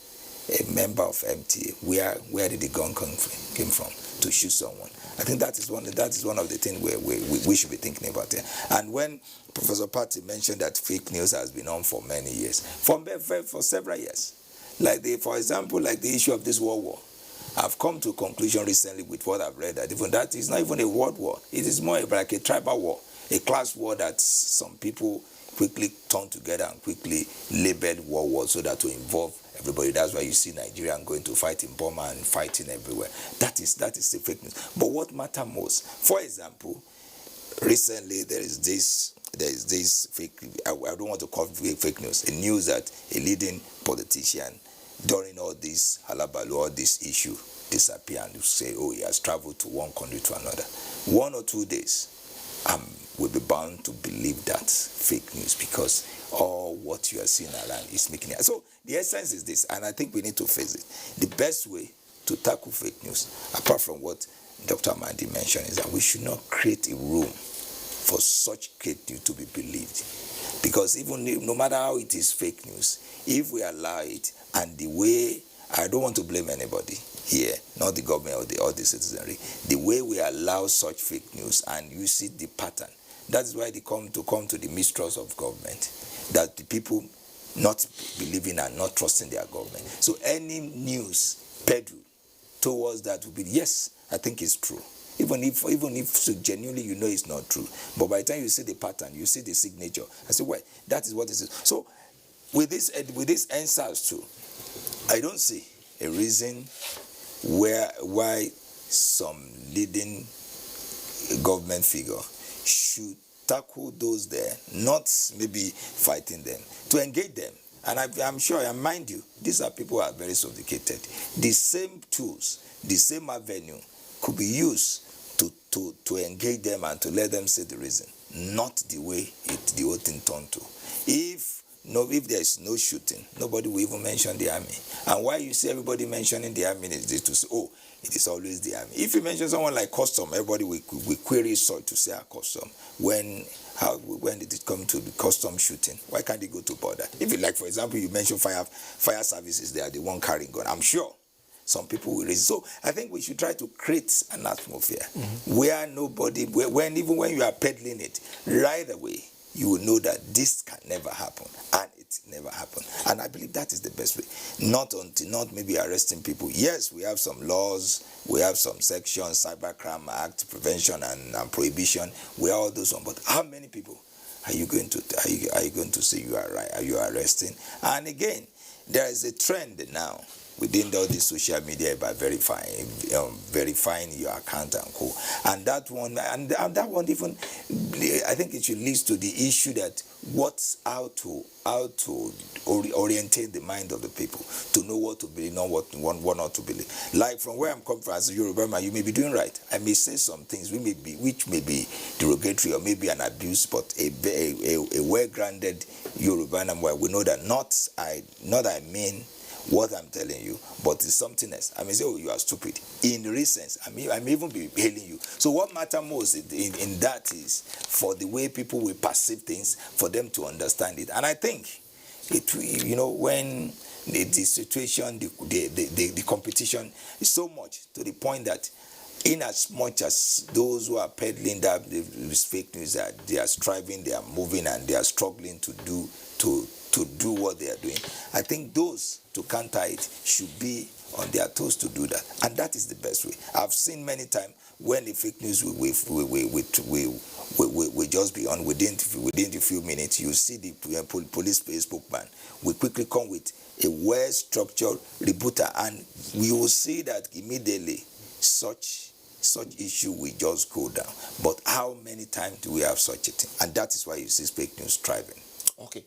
a member of NTA, where did the gun came from to shoot someone? I think that is one of the things we should be thinking about here. And when Professor Patti mentioned that fake news has been on for many years, for several years, for example, like the issue of this World War. I've come to a conclusion recently with what I've read that even that is not even a world war. It is more like a tribal war, a class war that some people quickly turn together and quickly labeled war so that to involve everybody. That's why you see Nigerian going to fight in Burma and fighting everywhere. That is the fake news. But what matters most, for example, recently there is this fake, I don't want to call it fake news, a news that a leading politician during all this halabaloo, all this issue, disappear and you say, oh, he has traveled to one country to another. 1 or 2 days, we'll be bound to believe that fake news because all what you are seeing around is making it. So the essence is this, and I think we need to face it. The best way to tackle fake news, apart from what Dr. Mandi mentioned, is that we should not create a room for such fake news to be believed. Because even no matter how it is fake news, if we allow it, and the way, I don't want to blame anybody here, not the government or the citizenry, the way we allow such fake news and you see the pattern, that's why they come to the mistrust of government, that the people not believing and not trusting their government. So any news peddled towards that will be, yes, I think it's true. Even if so genuinely you know it's not true. But by the time you see the pattern, you see the signature, I say, well, that is what it is. So with this answers too, I don't see a reason why some leading government figure should tackle those there, not maybe fighting them, to engage them. And I'm sure, and mind you, these are people who are very sophisticated. The same tools, the same avenue could be used to engage them and to let them say the reason, not the way the whole thing turned to. If there is no shooting, nobody will even mention the army. And why you see everybody mentioning the army is to say, oh, it is always the army. If you mention someone like custom, everybody will query so to say custom. When did it come to the custom shooting? Why can't they go to border? If you like, for example, you mentioned fire services, they are the one carrying gun. I'm sure some people will raise. So I think we should try to create an atmosphere where even when you are peddling it, right away, you will know that this can never happen, and it never happened. And I believe that is the best way. Not maybe arresting people. Yes, we have some laws, we have some sections, Cybercrime Act, prevention and prohibition. We have all those ones. But how many people are you going to say you are right? Are you arresting? And again, there is a trend now within all this social media about verifying your account and co. And that one even, I think it should lead to the issue that how to orientate the mind of the people to know what to believe, not what not to believe. Like from where I'm coming from as a Yoruba man, you may be doing right. I may say some things which may be derogatory or maybe an abuse, but a well-grounded Yoruba man where we know that I mean what I'm telling you, but it's something else. I may say, oh, you are stupid. In reasons, I may even be hailing you. So what matters most in that is for the way people will perceive things, for them to understand it. And I think, when the situation, the competition is so much to the point that in as much as those who are peddling that this fake news, that they are striving, they are moving, and they are struggling to do what they are doing, I think those to counter it should be on their toes to do that, and that is the best way. I've seen many times when the fake news will just be on within the few minutes. You see the police spokesman will quickly come with a well-structured rebuttal, and we will see that immediately such issue will just go down. But how many times do we have such a thing? And that is why you see fake news thriving. Okay.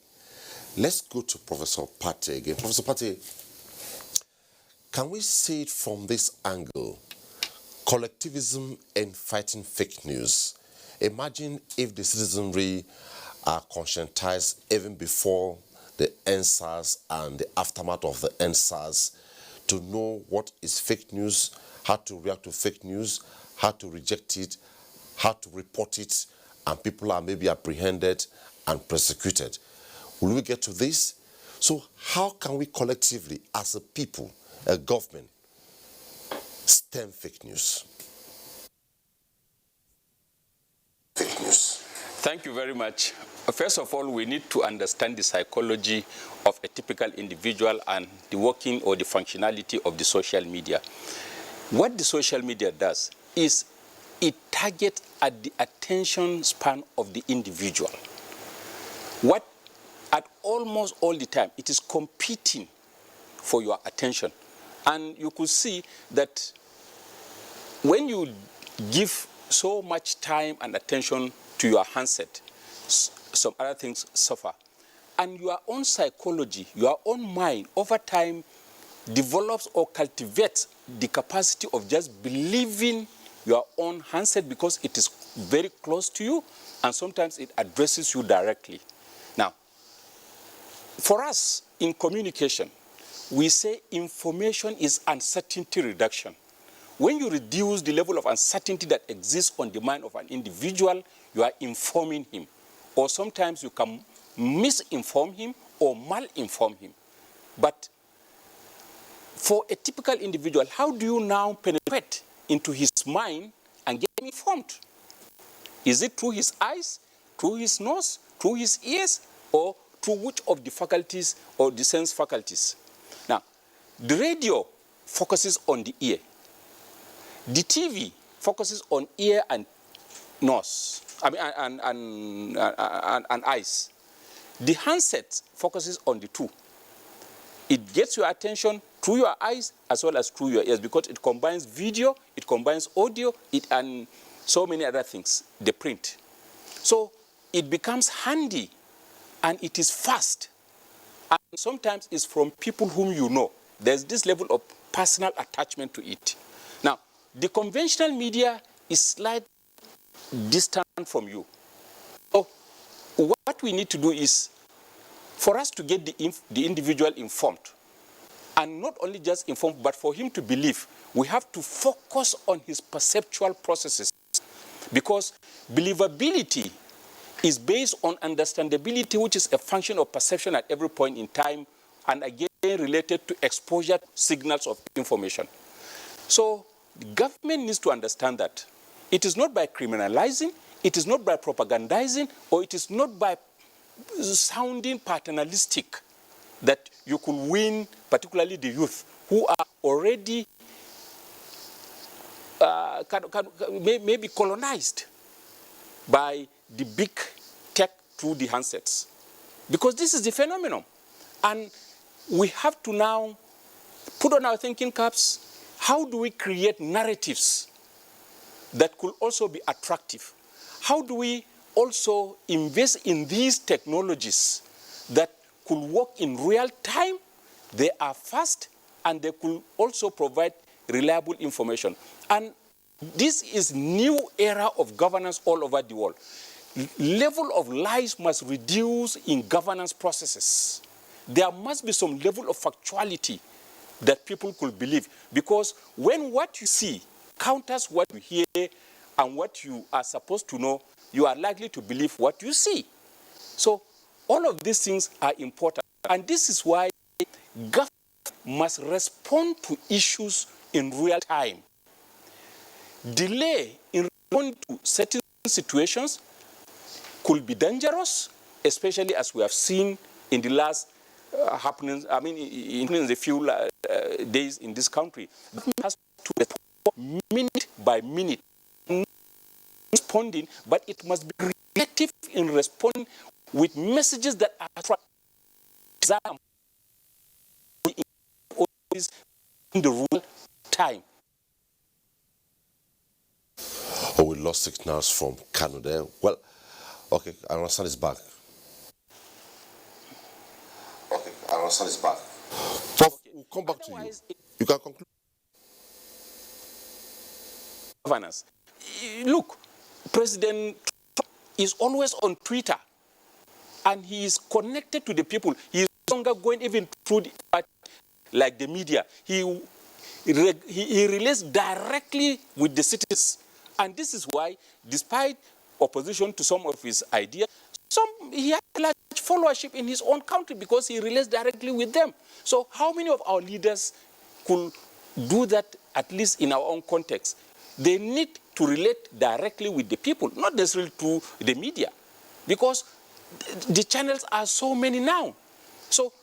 Let's go to Professor Pate again. Professor Pate, can we see it from this angle? Collectivism and fighting fake news. Imagine if the citizenry are conscientized even before the NSAS and the aftermath of the NSAS to know what is fake news, how to react to fake news, how to reject it, how to report it, and people are maybe apprehended and persecuted. Will we get to this? So how can we collectively, as a people, a government, stem fake news? Fake news. Thank you very much. First of all, we need to understand the psychology of a typical individual and the working or the functionality of the social media. What the social media does is it targets at the attention span of the individual. What at almost all the time, it is competing for your attention. And you could see that when you give so much time and attention to your handset, some other things suffer. And your own psychology, your own mind, over time, develops or cultivates the capacity of just believing your own handset because it is very close to you, and sometimes it addresses you directly. Now, for us in communication, we say information is uncertainty reduction. When you reduce the level of uncertainty that exists on the mind of an individual, you are informing him. Or sometimes you can misinform him or malinform him. But for a typical individual, how do you now penetrate into his mind and get him informed? Is it through his eyes, through his nose, through his ears, or through which of the faculties or the sense faculties? Now, the radio focuses on the ear. The TV focuses on ear and nose, and eyes. The handset focuses on the two. It gets your attention through your eyes as well as through your ears because it combines video, it combines audio, and so many other things, the print. So it becomes handy and it is fast. And sometimes it's from people whom you know. There's this level of personal attachment to it. Now, the conventional media is slightly distant from you. So what we need to do is for us to get the individual informed, and not only just informed, but for him to believe, we have to focus on his perceptual processes, because believability is based on understandability, which is a function of perception at every point in time, and again related to exposure signals of information. So the government needs to understand that it is not by criminalizing, it is not by propagandizing, or it is not by sounding paternalistic that you could win, particularly the youth, who are already maybe colonized by the big tech through the handsets. Because this is the phenomenon. And we have to now put on our thinking caps. How do we create narratives that could also be attractive? How do we also invest in these technologies that could work in real time? They are fast and they could also provide reliable information. And this is new era of governance all over the world. Level of lies must reduce in governance processes. There must be some level of factuality that people could believe, because when what you see counters what you hear and what you are supposed to know, you are likely to believe what you see. So all of these things are important. And this is why government must respond to issues in real time. Delay in responding to certain situations could be dangerous, especially as we have seen in the last happenings, in the few days in this country. Government has to respond minute by minute, not responding, but it must be reactive in responding with messages that are attractive in the real time. Oh, we lost signals from Kano there. Well, okay, I understand it's back. Okay, I understand it's back. We'll come back to you. You can conclude. Governance. Look, President Trump is always on Twitter, and he is connected to the people. He is no longer going even through like the media. He relates directly with the citizens. And this is why, despite opposition to some of his ideas, he has a large followership in his own country because he relates directly with them. So how many of our leaders could do that, at least in our own context? They need to relate directly with the people, not necessarily through the media, because the channels are so many now. So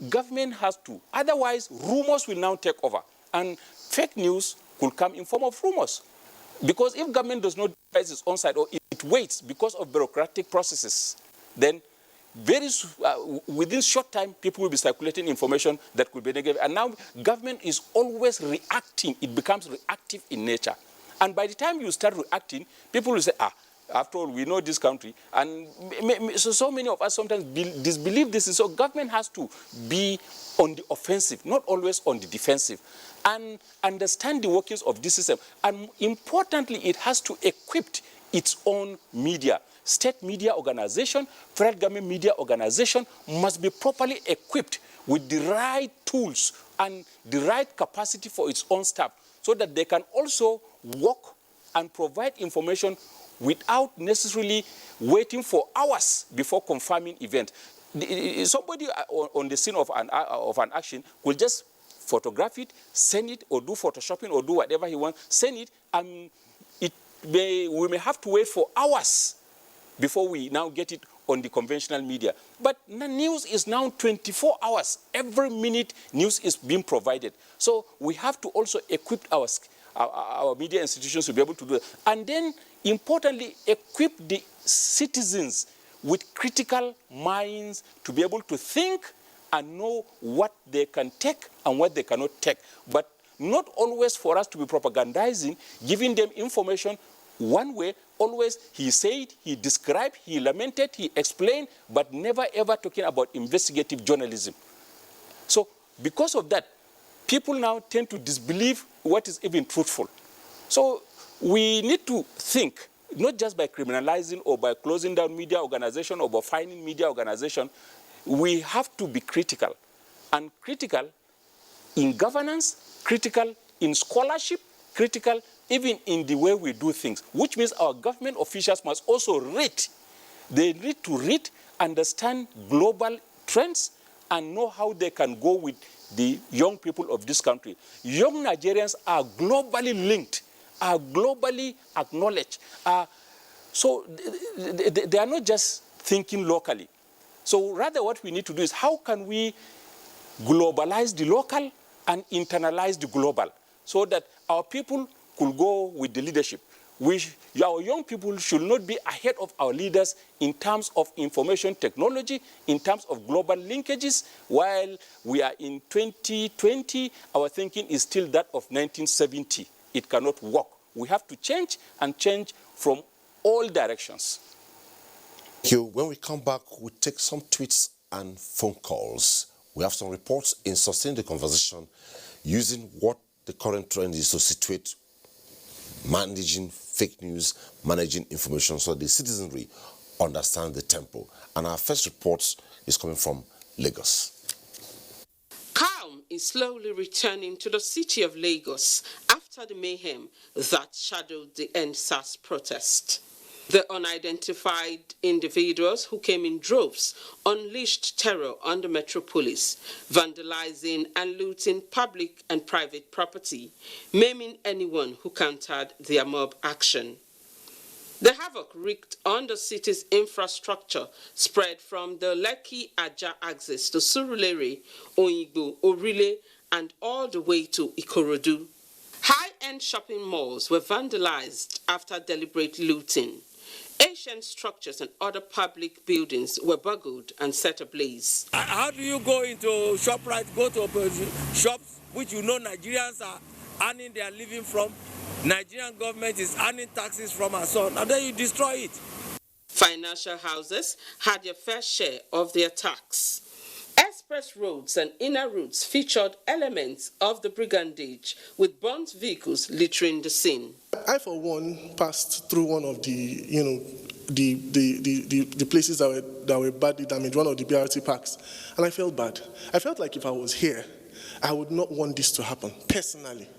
government has to. Otherwise, rumors will now take over. And fake news could come in form of rumors. Because if government does not devise its own side, or it waits because of bureaucratic processes, then within short time, people will be circulating information that could be negative. And now government is always reacting. It becomes reactive in nature. And by the time you start reacting, people will say, after all, we know this country. And so many of us sometimes disbelieve this. So government has to be on the offensive, not always on the defensive, and understand the workings of this system. And importantly, it has to equip its own media. State media organization, federal government media organization must be properly equipped with the right tools and the right capacity for its own staff, so that they can also work and provide information without necessarily waiting for hours before confirming event. Somebody on the scene of an action could just photograph it, send it, or do photoshopping, or do whatever he wants, send it, and we may have to wait for hours before we now get it on the conventional media. But news is now 24 hours. Every minute news is being provided. So we have to also equip our media institutions to be able to do that. And then, importantly, equip the citizens with critical minds to be able to think and know what they can take and what they cannot take. But not always for us to be propagandizing, giving them information one way. Always he said, he described, he lamented, he explained, but never ever talking about investigative journalism. So because of that, people now tend to disbelieve what is even truthful. So we need to think, not just by criminalizing or by closing down media organization or by finding media organization. We have to be critical, and critical in governance, critical in scholarship, critical even in the way we do things, which means our government officials must also read. They need to read, understand global trends, and know how they can go with the young people of this country. Young Nigerians are globally linked, are globally acknowledged. So they are not just thinking locally. So rather what we need to do is, how can we globalize the local and internalize the global, so that our people could go with the leadership. Our young people should not be ahead of our leaders in terms of information technology, in terms of global linkages. While we are in 2020, our thinking is still that of 1970. It cannot work. We have to change, and change from all directions. Thank you. When we come back, we'll take some tweets and phone calls. We have some reports in sustaining the conversation using what the current trend is to situate managing fake news, managing information, so the citizenry understand the tempo. And our first report is coming from Lagos. Calm is slowly returning to the city of Lagos after the mayhem that shadowed the EndSARS protest. The unidentified individuals who came in droves unleashed terror on the metropolis, vandalizing and looting public and private property, maiming anyone who countered their mob action. The havoc wreaked on the city's infrastructure spread from the Lekki-Aja axis to Surulere, Oyigbo, Orile, and all the way to Ikorodu. High-end shopping malls were vandalized after deliberate looting. Ancient structures and other public buildings were burgled and set ablaze. How do you go into ShopRite, go to shops which you know Nigerians are earning their living from, Nigerian government is earning taxes from and so on, and then you destroy it? Financial houses had their fair share of the attacks. Express roads and inner routes featured elements of the brigandage, with burnt vehicles littering the scene. I, for one, passed through one of the places that were badly damaged, one of the BRT parks, and I felt bad. I felt like if I was here, I would not want this to happen, personally.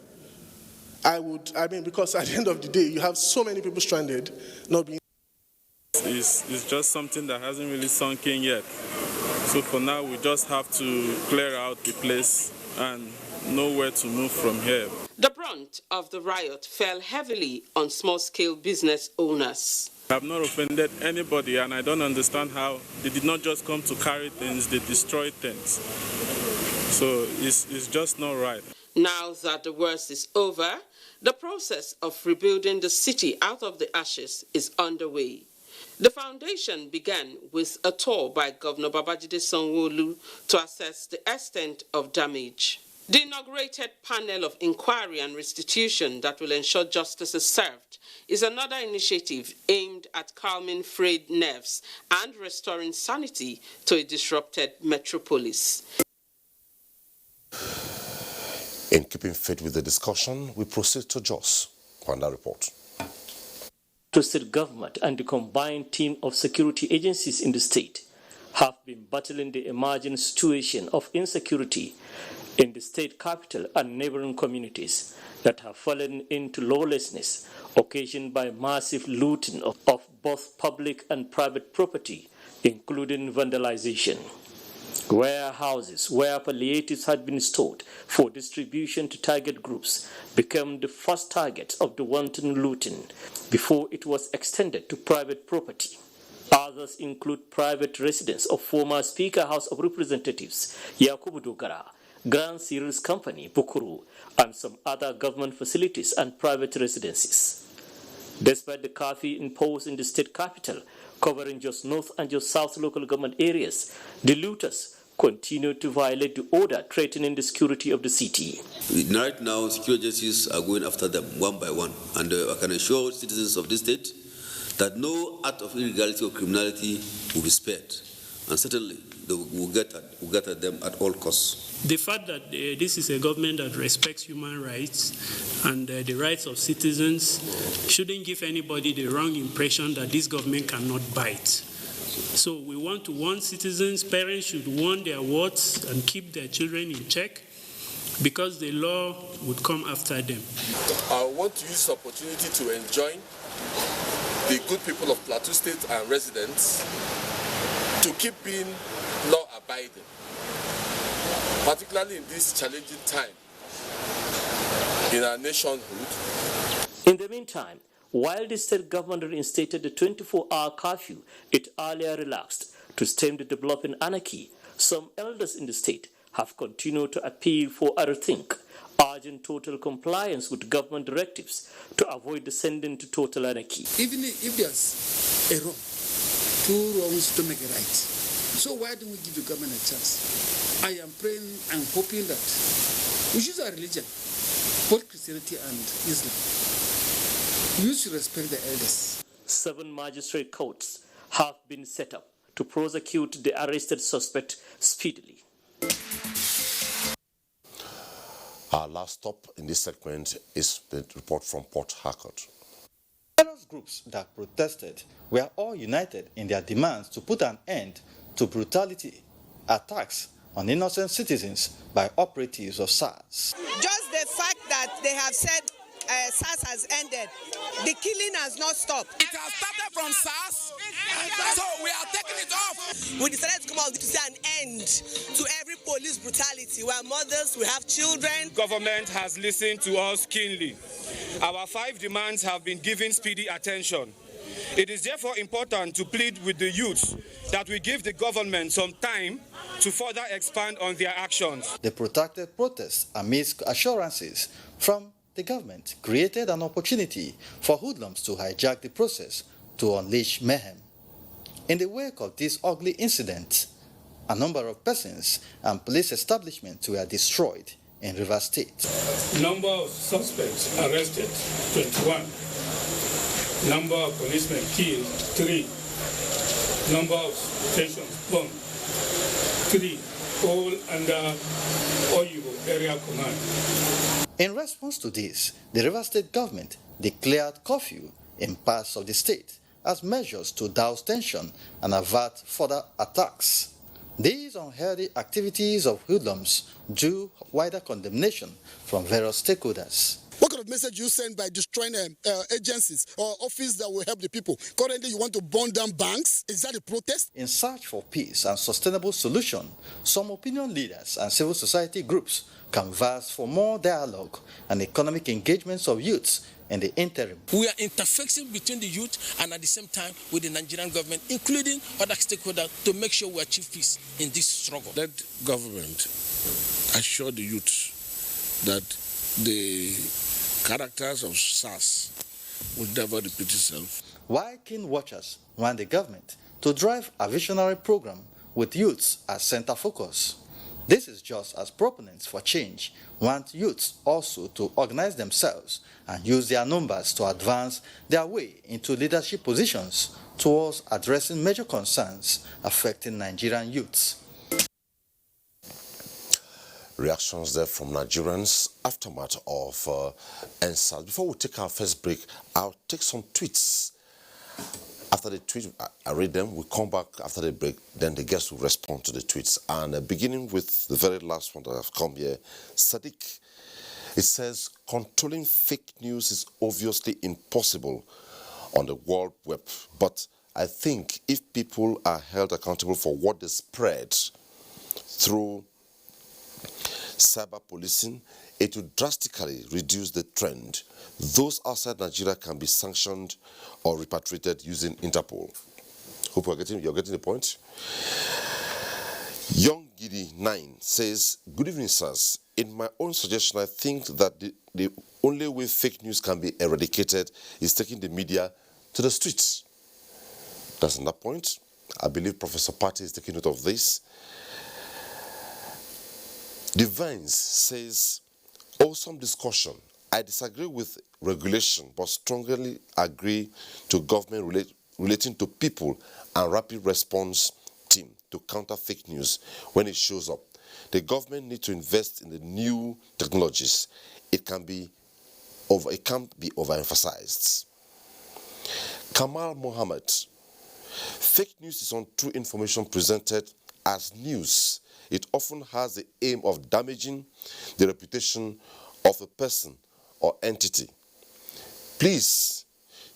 Because at the end of the day, you have so many people stranded, not being. It's just something that hasn't really sunk in yet. So for now, we just have to clear out the place and know where to move from here. The brunt of the riot fell heavily on small-scale business owners. I have not offended anybody, and I don't understand how they did not just come to carry things, they destroyed things. So it's just not right. Now that the worst is over, the process of rebuilding the city out of the ashes is underway. The foundation began with a tour by Governor Babajide Sanwo-Olu to assess the extent of damage. The inaugurated panel of inquiry and restitution that will ensure justice is served is another initiative aimed at calming frayed nerves and restoring sanity to a disrupted metropolis. In keeping faith with the discussion, we proceed to Jos for another report. The state government and the combined team of security agencies in the state have been battling the emerging situation of insecurity in the state capital and neighboring communities that have fallen into lawlessness occasioned by massive looting of both public and private property, including vandalization. Warehouses where palliatives had been stored for distribution to target groups became the first targets of the wanton looting before it was extended to private property. Others include private residence of former Speaker House of Representatives Yakubu Dogara, Grand Cereals Company Bukuru, and some other government facilities and private residences. Despite the curfew imposed in the state capital, covering just north and just south local government areas, the looters continue to violate the order threatening the security of the city. Right now, security agencies are going after them one by one, and I can assure citizens of this state that no act of illegality or criminality will be spared, and certainly we'll get at them at all costs. The fact that this is a government that respects human rights and the rights of citizens shouldn't give anybody the wrong impression that this government cannot bite. So we want to warn citizens, parents should warn their wards and keep their children in check because the law would come after them. I want to use this opportunity to enjoin the good people of Plateau State and residents to keep being law-abiding, particularly in this challenging time in our nationhood. In the meantime, while the state government reinstated the 24-hour curfew it earlier relaxed to stem the developing anarchy, some elders in the state have continued to appeal for a rethink, urging total compliance with government directives to avoid descending to total anarchy. Even if there's a wrong, two wrongs to make a right. So why don't we give the government a chance? I am praying and hoping that we choose our religion, both Christianity and Islam. You should respect the elders. 7 magistrate courts have been set up to prosecute the arrested suspect speedily. Our last stop in this segment is the report from Port Harcourt. Various groups that protested were all united in their demands to put an end to brutality, attacks on innocent citizens by operatives of SARS. Just the fact that they have said SARS has ended, the killing has not stopped. It has started from SARS, so we are taking it off. We decided to come out to say an end to every police brutality. We are mothers, we have children. Government has listened to us keenly. Our 5 demands have been given speedy attention. It is therefore important to plead with the youth that we give the government some time to further expand on their actions. The protracted protests amidst assurances from the government created an opportunity for hoodlums to hijack the process to unleash mayhem. In the wake of this ugly incident, a number of persons and police establishments were destroyed in Rivers State. Number of suspects arrested, 21. Number of policemen killed, 3. Number of stations bombed, 3. All under Oyibo Area Command. In response to this, the Rivers State government declared curfew in parts of the state as measures to douse tension and avert further attacks. These unhealthy activities of hoodlums drew wider condemnation from various stakeholders. What kind of message you send by destroying agencies or offices that will help the people? Currently, you want to burn down banks? Is that a protest? In search for peace and sustainable solution, some opinion leaders and civil society groups canvassed for more dialogue and economic engagements of youths in the interim. We are interfacing between the youth and at the same time with the Nigerian government, including other stakeholders, to make sure we achieve peace in this struggle. Let government assure the youth that the characters of SARS will never repeat itself. Why keen watchers want the government to drive a visionary program with youths as center focus? This is just as proponents for change want youths also to organize themselves and use their numbers to advance their way into leadership positions towards addressing major concerns affecting Nigerian youths. Reactions there from Nigerians, aftermath of NSAS. Before we take our first break, I'll take some tweets. After the tweet, I read them, we come back after the break, then the guests will respond to the tweets. And beginning with the very last one that have come here, Sadiq, it says, controlling fake news is obviously impossible on the World Web, but I think if people are held accountable for what they spread through cyber policing, it will drastically reduce the trend. Those outside Nigeria can be sanctioned or repatriated using Interpol. Hope you're getting the point. Young Giddy 9 says, good evening, sirs. In my own suggestion, I think that the only way fake news can be eradicated is taking the media to the streets. That's another point. I believe Professor Patti is taking note of this. Divines says, awesome discussion. I disagree with regulation, but strongly agree to government relating to people and rapid response team to counter fake news when it shows up. The government needs to invest in the new technologies. It can't be overemphasized. Kamal Mohammed, fake news is untrue information presented as news. It often has the aim of damaging the reputation of a person or entity. Please,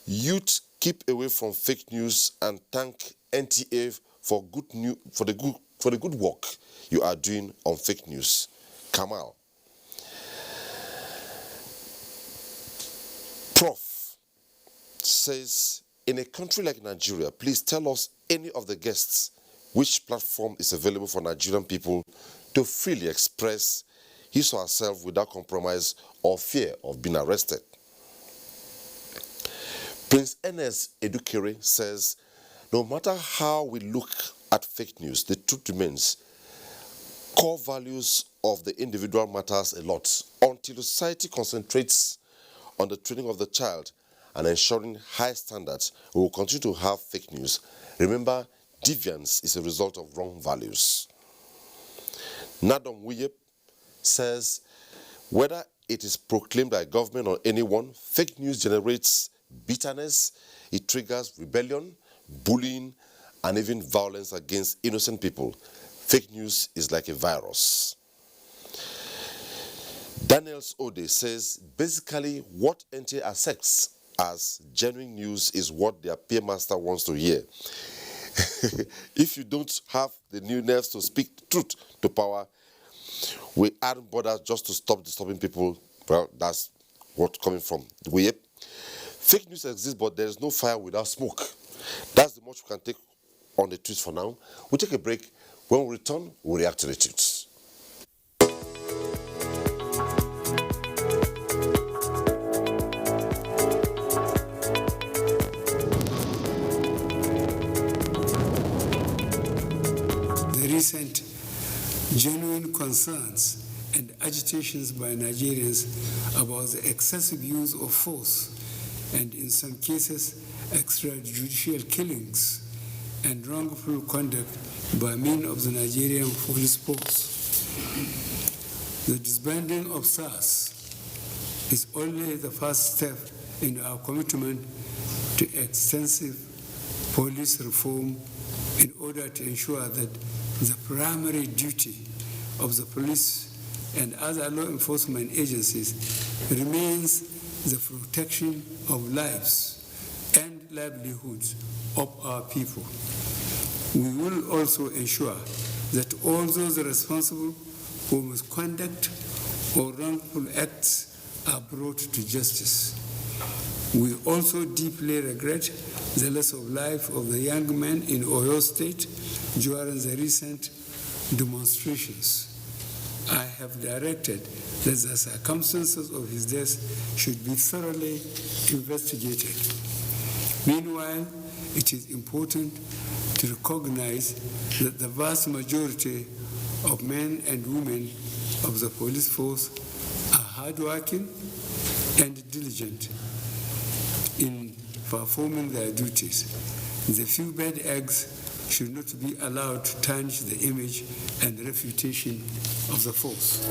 youth, keep away from fake news and thank NTA for the good work you are doing on fake news. Kamal. Prof says, in a country like Nigeria, please tell us any of the guests which platform is available for Nigerian people to freely express his or herself without compromise or fear of being arrested. Prince Enes Edukere says, no matter how we look at fake news, the truth remains. Core values of the individual matters a lot. Until society concentrates on the training of the child and ensuring high standards, we will continue to have fake news. Remember, deviance is a result of wrong values. Nadom Wiyep says, whether it is proclaimed by government or anyone, fake news generates bitterness, it triggers rebellion, bullying, and even violence against innocent people. Fake news is like a virus. Daniels Ode says, basically what NTA accepts as genuine news is what their peer master wants to hear. If you don't have the new nerves to speak the truth to power, we aren't bothered just to stop disturbing people. Well, that's what's coming from. Fake news exists, but there is no fire without smoke. That's the much we can take on the tweets for now. We'll take a break. When we return, we'll react to the tweets. The recent genuine concerns and agitations by Nigerians about the excessive use of force and, in some cases, extrajudicial killings and wrongful conduct by men of the Nigerian police force. The disbanding of SARS is only the first step in our commitment to extensive police reform in order to ensure that the primary duty of the police and other law enforcement agencies remains the protection of lives and livelihoods of our people. We will also ensure that all those responsible for misconduct or wrongful acts are brought to justice. We also deeply regret the loss of life of the young man in Oyo State during the recent demonstrations. I have directed that the circumstances of his death should be thoroughly investigated. Meanwhile, it is important to recognize that the vast majority of men and women of the police force are hardworking and diligent in performing their duties. The few bad eggs should not be allowed to tarnish the image and reputation of the force.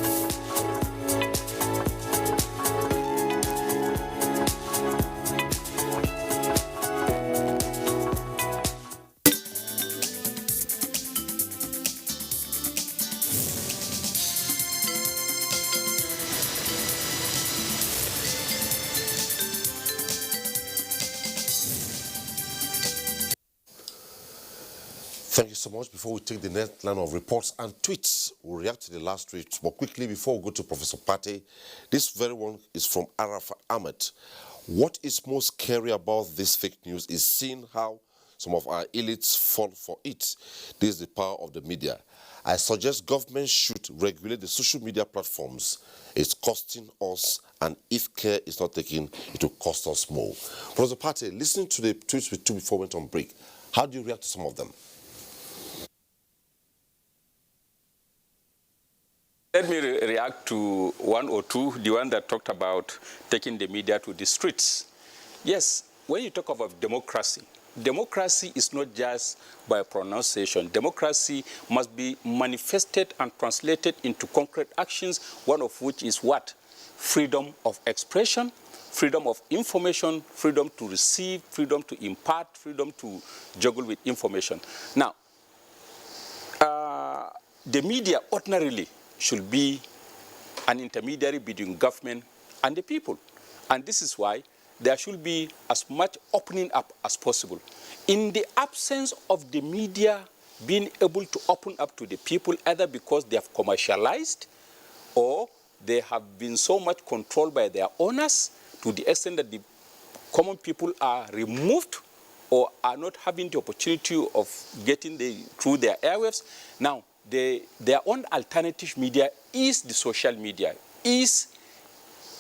Thank you so much. Before we take the next line of reports and tweets, we'll react to the last tweet. But quickly, before we go to Professor Pate, this very one is from Arafa Ahmed. What is most scary about this fake news is seeing how some of our elites fall for it. This is the power of the media. I suggest government should regulate the social media platforms. It's costing us, and if care is not taken, it will cost us more. Professor Pate, listening to the tweets we took before we went on break, how do you react to some of them? Let me react to one or two, the one that talked about taking the media to the streets. Yes, when you talk about democracy, democracy is not just by pronunciation. Democracy must be manifested and translated into concrete actions, one of which is what? Freedom of expression, freedom of information, freedom to receive, freedom to impart, freedom to juggle with information. Now, the media ordinarily should be an intermediary between government and the people. And this is why there should be as much opening up as possible. In the absence of the media being able to open up to the people, either because they have commercialized or they have been so much controlled by their owners to the extent that the common people are removed or are not having the opportunity of getting through their airwaves. Now, their own alternative media is the social media, is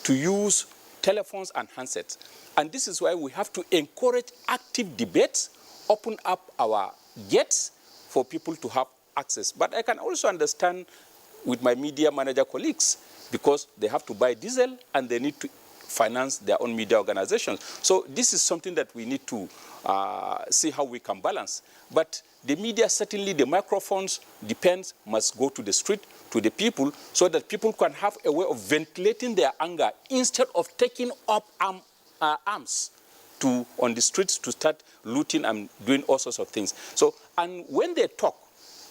to use telephones and handsets. And this is why we have to encourage active debates, open up our gates for people to have access. But I can also understand with my media manager colleagues, because they have to buy diesel and they need to finance their own media organizations. So this is something that we need to see how we can balance. But the media, certainly the microphones, must go to the street, to the people, so that people can have a way of ventilating their anger instead of taking up arms on the streets to start looting and doing all sorts of things. So, and when they talk,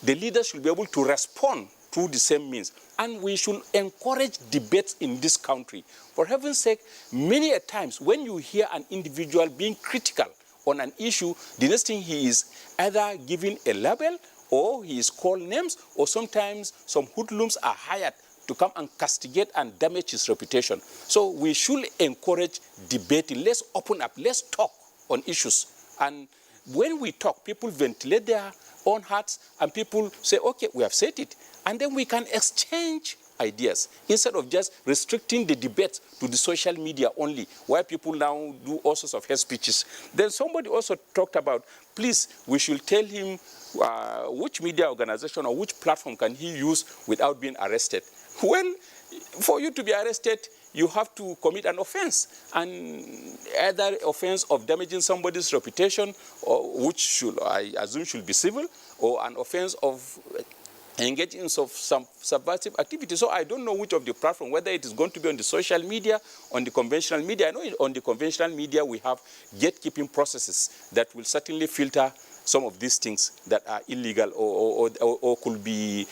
the leaders should be able to respond through the same means. And we should encourage debates in this country. For heaven's sake, many a times when you hear an individual being critical on an issue, the next thing he is either given a label or he is called names, or sometimes some hoodlums are hired to come and castigate and damage his reputation. So we should encourage debating. Let's open up, let's talk on issues. And when we talk, people ventilate their own hearts and people say, okay, we have said it. And then we can exchange ideas instead of just restricting the debate to the social media only, where people now do all sorts of hate speeches. Then somebody also talked about, please, we should tell him which media organization or which platform can he use without being arrested. Well, for you to be arrested, you have to commit an offense, and either offense of damaging somebody's reputation, or which should, I assume, should be civil, or an offense of engaging in some subversive activity. So I don't know which of the platform, whether it is going to be on the social media, on the conventional media. I know on the conventional media we have gatekeeping processes that will certainly filter some of these things that are illegal or could be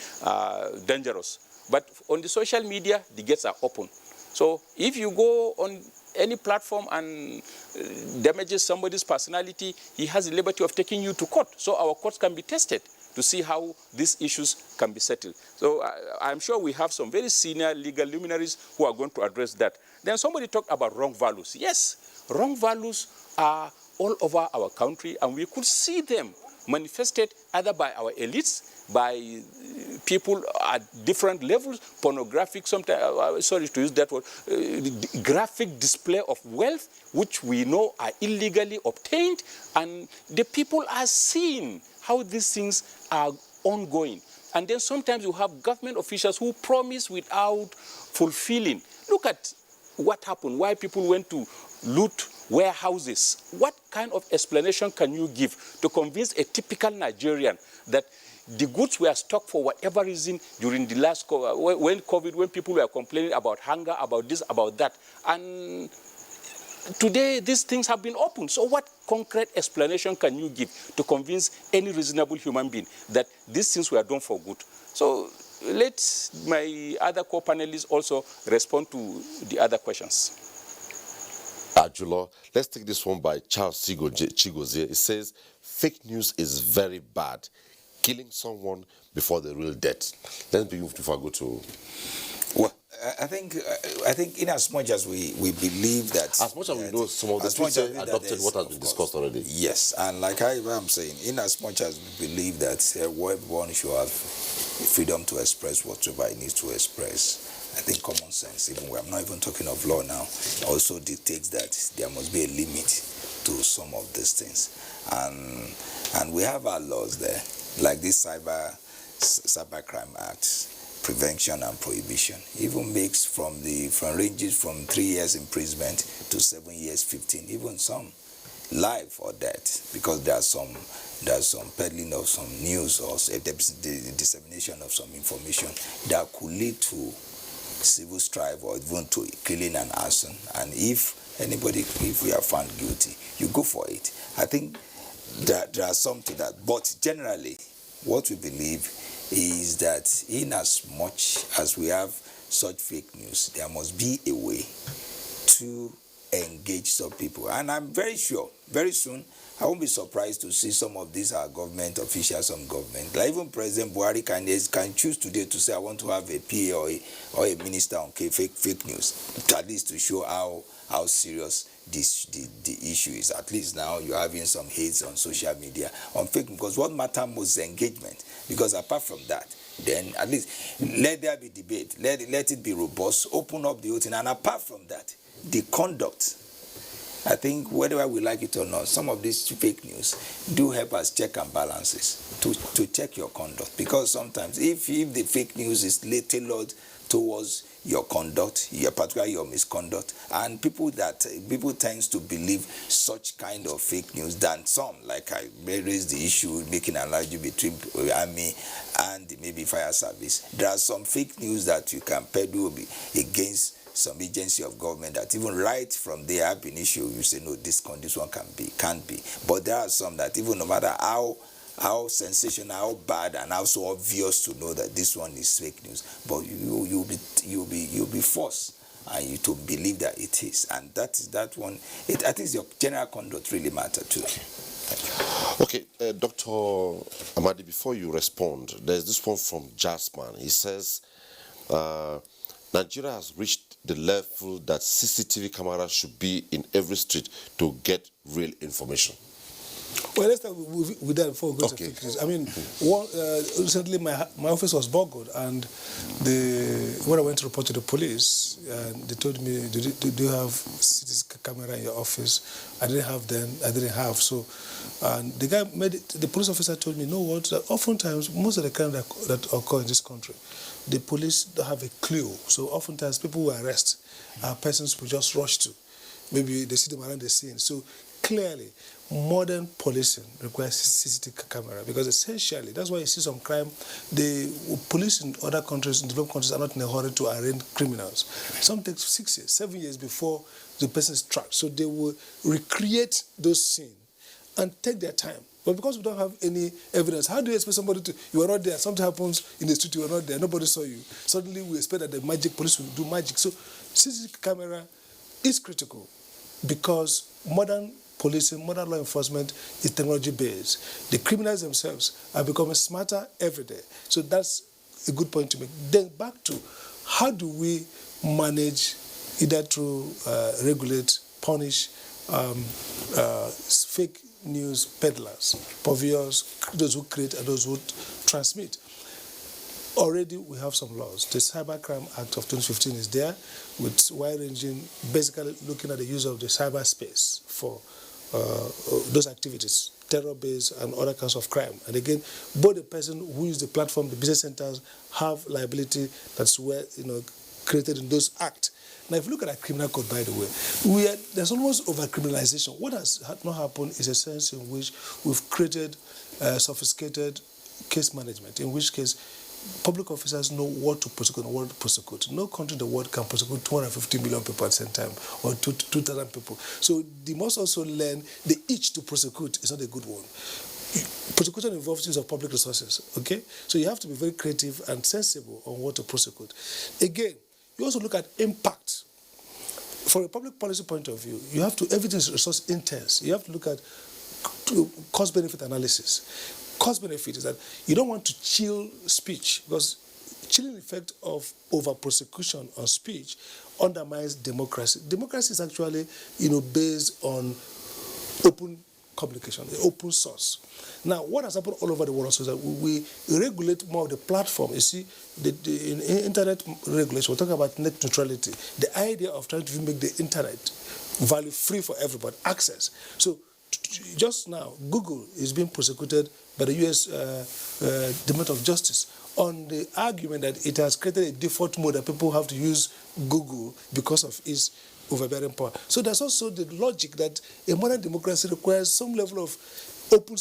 dangerous. But on the social media, the gates are open. So if you go on any platform and damages somebody's personality, he has the liberty of taking you to court. So our courts can be tested to see how these issues can be settled. So I'm sure we have some very senior legal luminaries who are going to address that. Then somebody talked about wrong values. Yes, wrong values are all over our country, and we could see them manifested either by our elites, by people at different levels, pornographic, sometimes, sorry to use that word, graphic display of wealth, which we know are illegally obtained, and the people are seeing how these things are ongoing. And then sometimes you have government officials who promise without fulfilling. Look at what happened, why people went to loot warehouses. What kind of explanation can you give to convince a typical Nigerian that the goods were stocked for whatever reason during the last COVID, when people were complaining about hunger, about this, about that, and today these things have been opened. So what concrete explanation can you give to convince any reasonable human being that these things were done for good? So let my other co-panelists also respond to the other questions. Ajulo, let's take this one by Charles Chigozie. It says, fake news is very bad. Killing someone before the real death. Let's begin before I go to... Well, I think in as much as we believe that... As much as we know, some of the people adopted what has been discussed already. Yes, and like I'm saying, in as much as we believe that everyone should have freedom to express whatever it needs to express, I think common sense, even where I'm not even talking of law now, also dictates that there must be a limit to some of these things. And we have our laws there, like this Cybercrime Act, prevention and prohibition, even makes from ranges from 3 years imprisonment to 7 years, 15, even some life or death, because there's some peddling of some news or the dissemination of some information that could lead to civil strife or even to killing and arson. And if we are found guilty, you go for it. I think that there are some to that, but generally what we believe is that in as much as we have such fake news, there must be a way to engage some people. And I'm very sure very soon I won't be surprised to see some of these government officials, some government, like even President Buhari can choose today to say, I want to have a PA or a minister on fake news, at least to show how serious the issue is. At least now you're having some hates on social media on fake, because what matters most is engagement. Because apart from that, then at least let there be debate, let it be robust, open up the whole thing. And apart from that, the conduct, I think whether we like it or not, some of these fake news do help us check and balances to check your conduct. Because sometimes if the fake news is tailored towards your conduct, particularly your misconduct, and people tend to believe such kind of fake news than some, like I raised the issue making an analogy between army and maybe fire service. There are some fake news that you can peddle against some agency of government that even right from there have been issued, you say, no, this one can't be. But there are some that even no matter how sensational, how bad, and how so obvious to know that this one is fake news, but you'll be forced and you to believe that it is. And that one, I think your general conduct really matters too. Okay, Dr. Amadi, before you respond, there's this one from Jasman. He says, Nigeria has reached the level that CCTV cameras should be in every street to get real information. Well, let's start with that before we go to fake news. I mean, recently my office was burgled, and when I went to report to the police, they told me, do you have CCTV camera in your office? I didn't have then. I didn't have. So, and the police officer told me, no, what? Oftentimes, most of the crime that occur in this country, the police don't have a clue. So oftentimes people who arrest are persons who just rush to. Maybe they see them around the scene. So clearly, modern policing requires CCTV camera, because essentially, that's why you see some crime. The police in other countries, in developed countries, are not in a hurry to arraign criminals. Some take 6 years, 7 years before the person is tracked. So they will recreate those scenes and take their time. But because we don't have any evidence, how do you expect somebody to, you are not there, something happens in the street, you are not there, nobody saw you. Suddenly we expect that the police will do magic. So CCTV camera is critical, because modern policing, modern law enforcement is technology-based. The criminals themselves are becoming smarter every day. So that's a good point to make. Then back to, how do we manage, either through regulate, punish fake news peddlers, purveyors, those who create and those who transmit. already we have some laws. The Cybercrime Act of 2015 is there, with wide-ranging, basically looking at the use of the cyberspace for those activities, terror-based and other kinds of crime. And again, both the person who uses the platform, the business centers, have liability that's created in those acts. Now, if you look at our criminal code, by the way, there's almost over-criminalization. What has not happened is a sense in which we've created sophisticated case management, in which case public officers know what to prosecute and what to prosecute. No country in the world can prosecute 250 million people at the same time, or 2,000 people. So they must also learn the itch to prosecute is not a good one. Prosecution involves use of public resources, okay? So you have to be very creative and sensible on what to prosecute. Again, you also look at impact. From a public policy point of view, you have to, everything is resource intense. You have to look at cost-benefit analysis. Cost-benefit is that you don't want to chill speech, because chilling effect of over-prosecution on speech undermines democracy. Democracy is actually, based on open communication, open source. Now, what has happened all over the world also is that we regulate more of the platform. You see, in internet regulation, we're talking about net neutrality. The idea of trying to make the internet value free for everybody, access. So just now, Google is being prosecuted by the U.S. Department of Justice on the argument that it has created a default mode that people have to use Google because of its overbearing power. So there's also the logic that a modern democracy requires some level of open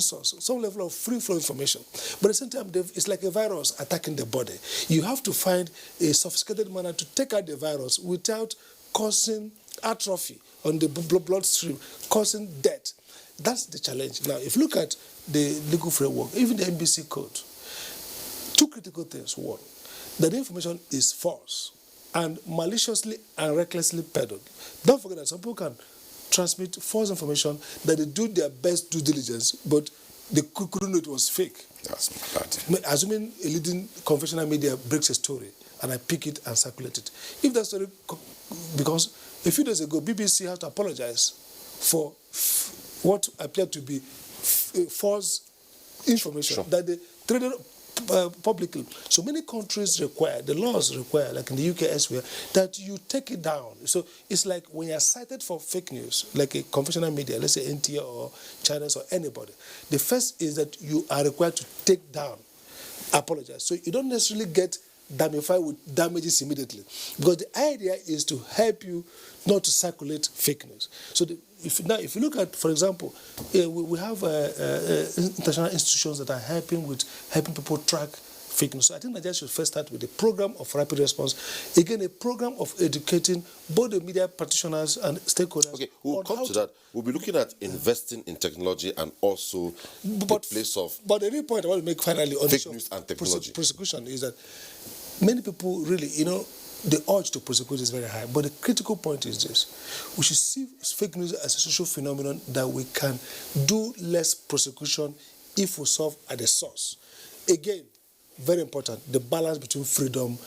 source, some level of free-flow information. But at the same time, it's like a virus attacking the body. You have to find a sophisticated manner to take out the virus without causing atrophy on the bloodstream, causing death. That's the challenge. Now, if you look at the legal framework, even the NBC code, two critical things. One, that the information is false and maliciously and recklessly peddled. Don't forget that some people can transmit false information that they do their best due diligence, but they couldn't know it was fake. That's bad. Assuming a leading conventional media breaks a story and I pick it and circulate it. If that story, because a few days ago, BBC had to apologize for what appeared to be false information that they traded publicly. So many countries require, the laws require, like in the UK elsewhere, that you take it down. So it's like when you're cited for fake news, like a conventional media, let's say NTA or China's or anybody, the first is that you are required to take down, apologize. So you don't necessarily get damnified with damages immediately, because the idea is to help you not to circulate fake news. So if you look at, for example, we have international institutions that are helping people track fake news. So I think Nigeria should first start with a program of rapid response. Again, a program of educating both the media practitioners and stakeholders. Okay, we'll come to that. We'll be looking at investing in technology and also the place of. But the real point I want to make finally on fake news and technology. Prosecution is that many people really, the urge to prosecute is very high. But the critical point is this: we should see fake news as a social phenomenon that we can do less prosecution if we solve at the source. Again, very important, the balance between freedom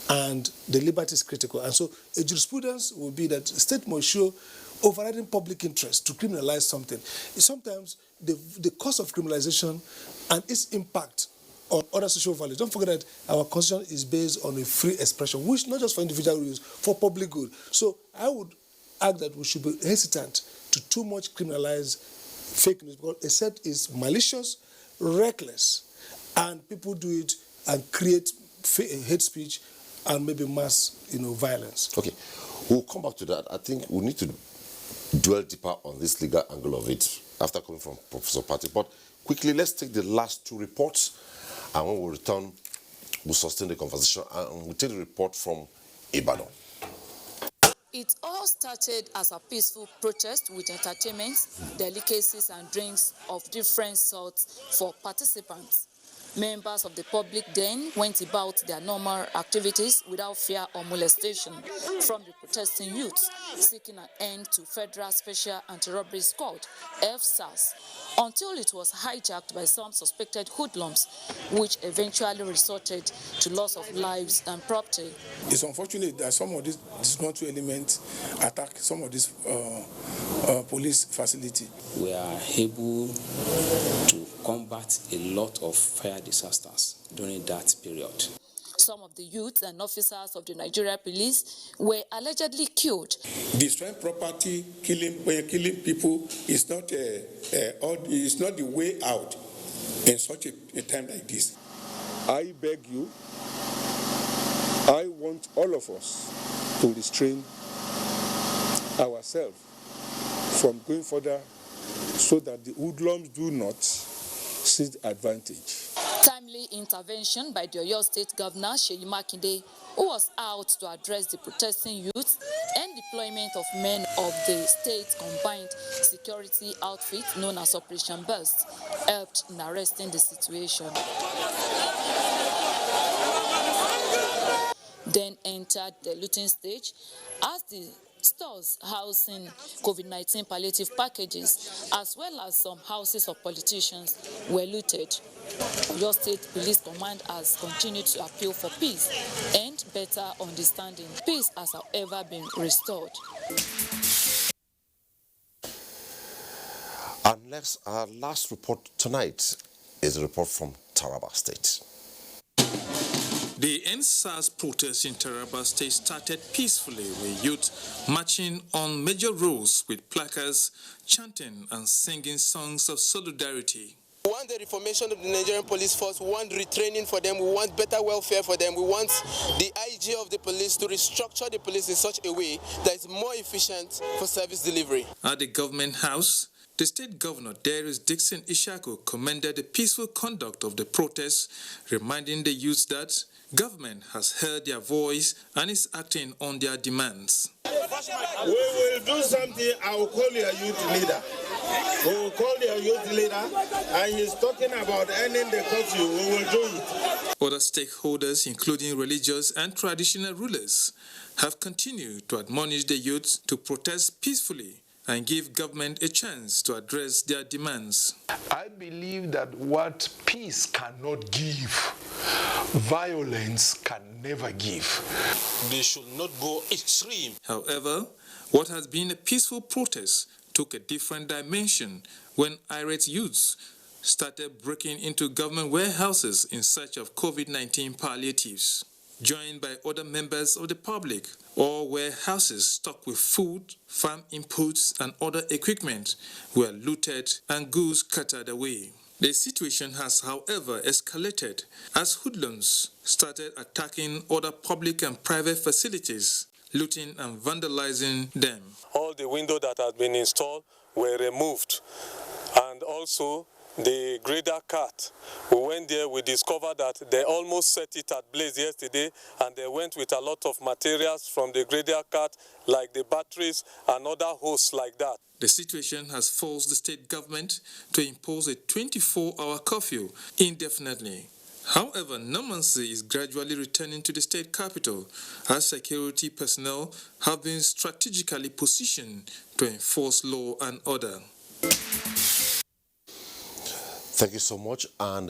and the liberty is critical. And so a jurisprudence will be that the state must show overriding public interest to criminalize something. Sometimes the cost of criminalization and its impact on other social values. Don't forget that our constitution is based on a free expression, which not just for individual use, for public good. So I would argue that we should be hesitant to too much criminalize fake news, because except it's malicious, reckless, and people do it and create hate speech and maybe mass, violence. Okay, we'll come back to that. I think we need to dwell deeper on this legal angle of it after coming from Professor Patti. But quickly, let's take the last two reports, and when we return, we'll sustain the conversation, and we'll take the report from Ibadan. It all started as a peaceful protest with entertainment, delicacies and drinks of different sorts for participants. Members of the public then went about their normal activities without fear or molestation from the protesting youths, seeking an end to Federal Special Anti-Robbery Squad, FSAS, until it was hijacked by some suspected hoodlums, which eventually resulted to loss of lives and property. It's unfortunate that some of these disgruntled elements attack some of this police facility. We are able to combat a lot of fire disasters during that period. Some of the youths and officers of the Nigerian police were allegedly killed. Destroying property, killing people is not the way out in such a time like this. I beg you, I want all of us to restrain ourselves from going further so that the hoodlums do not seize advantage. Timely intervention by the Oyo State Governor, Seyi Makinde, who was out to address the protesting youth, and deployment of men of the state combined security outfit known as Operation Burst, helped in arresting the situation. Then entered the looting stage as the stores housing COVID-19 palliative packages, as well as some houses of politicians, were looted. Your State Police Command has continued to appeal for peace and better understanding. Peace has, however, been restored. And our last report tonight is a report from Taraba State. The NSAS protest in Taraba State started peacefully with youth marching on major roads with placards, chanting and singing songs of solidarity. We want the reformation of the Nigerian police force. We want retraining for them. We want better welfare for them. We want the IG of the police to restructure the police in such a way that is more efficient for service delivery. At the government house, the state governor, Darius Dixon Ishaku, commended the peaceful conduct of the protests, reminding the youths that government has heard their voice and is acting on their demands. We will do something. I will call your youth leader. We will call your youth leader, and he's talking about ending the curfew. We will do it. Other stakeholders, including religious and traditional rulers, have continued to admonish the youth to protest peacefully and give government a chance to address their demands. I believe that what peace cannot give, violence can never give. They should not go extreme. However, what has been a peaceful protest took a different dimension when irate youths started breaking into government warehouses in search of COVID-19 palliatives. Joined by other members of the public, all warehouses stocked with food, farm inputs, and other equipment were looted and goods carted away. The situation has, however, escalated as hoodlums started attacking other public and private facilities, looting and vandalizing them. All the windows that had been installed were removed, and also the grader cart. We went there, we discovered that they almost set it at blaze yesterday, and they went with a lot of materials from the grader cart, like the batteries and other hoses like that. The situation has forced the state government to impose a 24-hour curfew indefinitely. However, normalcy is gradually returning to the state capital as security personnel have been strategically positioned to enforce law and order. Thank you so much. And